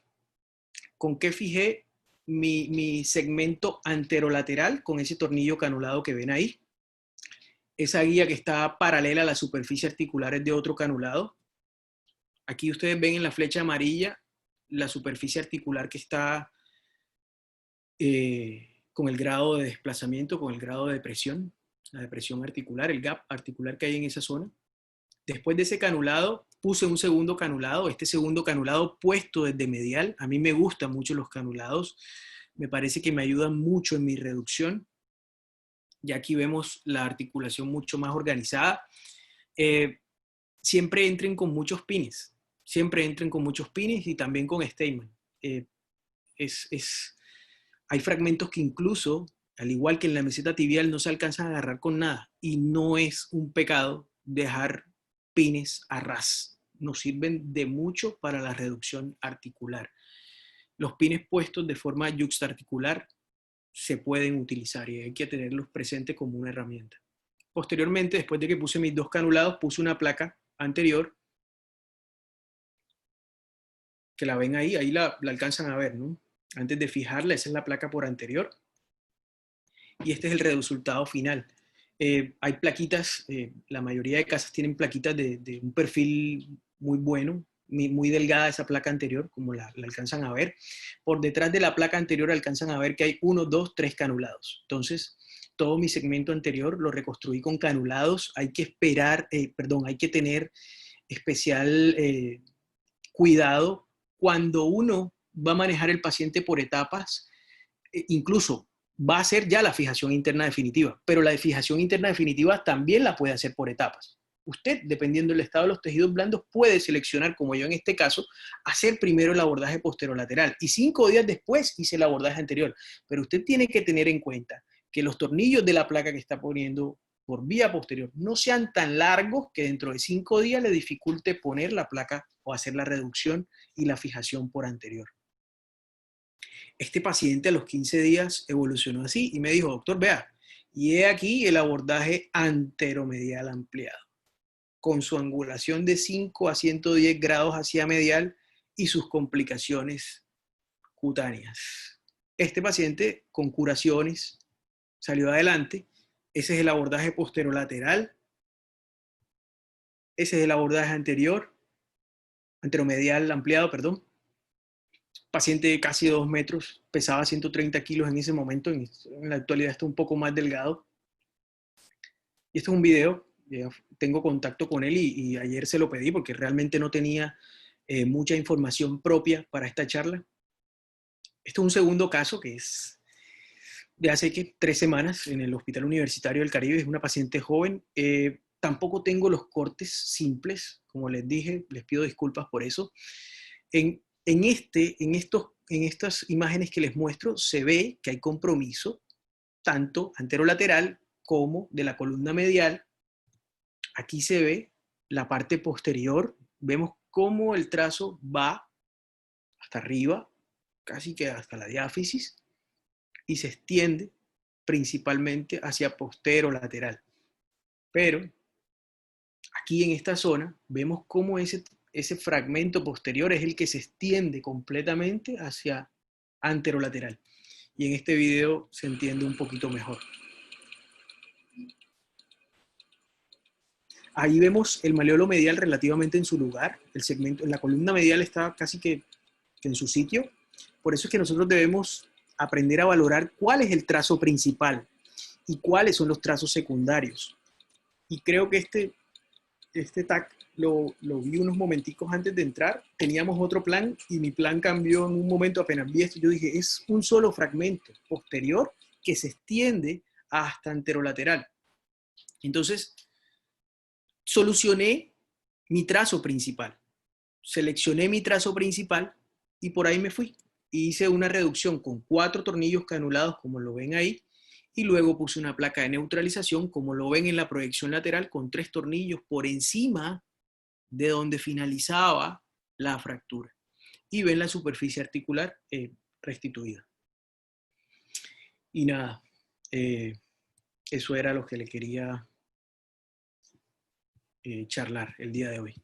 ¿Con qué fijé mi segmento anterolateral? Con ese tornillo canulado que ven ahí. Esa guía que está paralela a la superficie articular es de otro canulado. Aquí ustedes ven en la flecha amarilla la superficie articular que está con el grado de desplazamiento, con el grado de depresión, la depresión articular, el gap articular que hay en esa zona. Después de ese canulado, puse un segundo canulado, este segundo canulado puesto desde medial. A mí me gustan mucho los canulados, me parece que me ayudan mucho en mi reducción. Y aquí vemos la articulación mucho más organizada. Siempre entren con muchos pines, siempre entren con muchos pines y también con statement. Hay fragmentos que incluso, al igual que en la meseta tibial, no se alcanzan a agarrar con nada y no es un pecado dejar pines a ras. Nos sirven de mucho para la reducción articular. Los pines puestos de forma yuxtaarticular se pueden utilizar y hay que tenerlos presentes como una herramienta. Posteriormente, después de que puse mis 2 canulados, puse una placa anterior, que la ven ahí la alcanzan a ver, ¿no? Antes de fijarla, esa es la placa por anterior. Y este es el resultado final. Hay plaquitas, la mayoría de casas tienen plaquitas de un perfil muy bueno, muy delgada esa placa anterior, como la alcanzan a ver. Por detrás de la placa anterior alcanzan a ver que hay 1, 2, 3 canulados. Entonces, todo mi segmento anterior lo reconstruí con canulados. Hay que hay que tener especial cuidado cuando uno va a manejar el paciente por etapas, incluso va a ser ya la fijación interna definitiva, pero la fijación interna definitiva también la puede hacer por etapas. Usted, dependiendo del estado de los tejidos blandos, puede seleccionar, como yo en este caso, hacer primero el abordaje posterolateral y 5 días después hice el abordaje anterior. Pero usted tiene que tener en cuenta que los tornillos de la placa que está poniendo por vía posterior no sean tan largos que dentro de 5 días le dificulte poner la placa o hacer la reducción y la fijación por anterior. Este paciente a los 15 días evolucionó así y me dijo, doctor, vea, y he aquí el abordaje anteromedial ampliado, con su angulación de 5 a 110 grados hacia medial y sus complicaciones cutáneas. Este paciente con curaciones salió adelante. Ese es el abordaje posterolateral. Ese es el abordaje anteromedial ampliado, perdón. Paciente de casi 2 metros, pesaba 130 kilos en ese momento, en la actualidad está un poco más delgado. Y este es un video, tengo contacto con él y ayer se lo pedí porque realmente no tenía mucha información propia para esta charla. Este es un segundo caso que es de hace 3 semanas en el Hospital Universitario del Caribe, es una paciente joven. Tampoco tengo los cortes simples, como les dije, les pido disculpas por eso. En estas imágenes que les muestro se ve que hay compromiso tanto anterolateral como de la columna medial. Aquí se ve la parte posterior, vemos cómo el trazo va hasta arriba, casi que hasta la diáfisis, y se extiende principalmente hacia posterolateral. Pero aquí en esta zona, vemos cómo ese fragmento posterior es el que se extiende completamente hacia anterolateral. Y en este video se entiende un poquito mejor. Ahí vemos el maleolo medial relativamente en su lugar. El segmento, la columna medial está casi que en su sitio. Por eso es que nosotros debemos aprender a valorar cuál es el trazo principal y cuáles son los trazos secundarios. Y creo que este TAC lo vi unos momenticos antes de entrar. Teníamos otro plan y mi plan cambió en un momento apenas vi esto. Yo dije, es un solo fragmento posterior que se extiende hasta anterolateral. Entonces, solucioné mi trazo principal. Seleccioné mi trazo principal y por ahí me fui. Hice una reducción con 4 tornillos canulados, como lo ven ahí, y luego puse una placa de neutralización, como lo ven en la proyección lateral, con 3 tornillos por encima de donde finalizaba la fractura. Y ven la superficie articular restituida. Y nada, eso era lo que le quería charlar el día de hoy.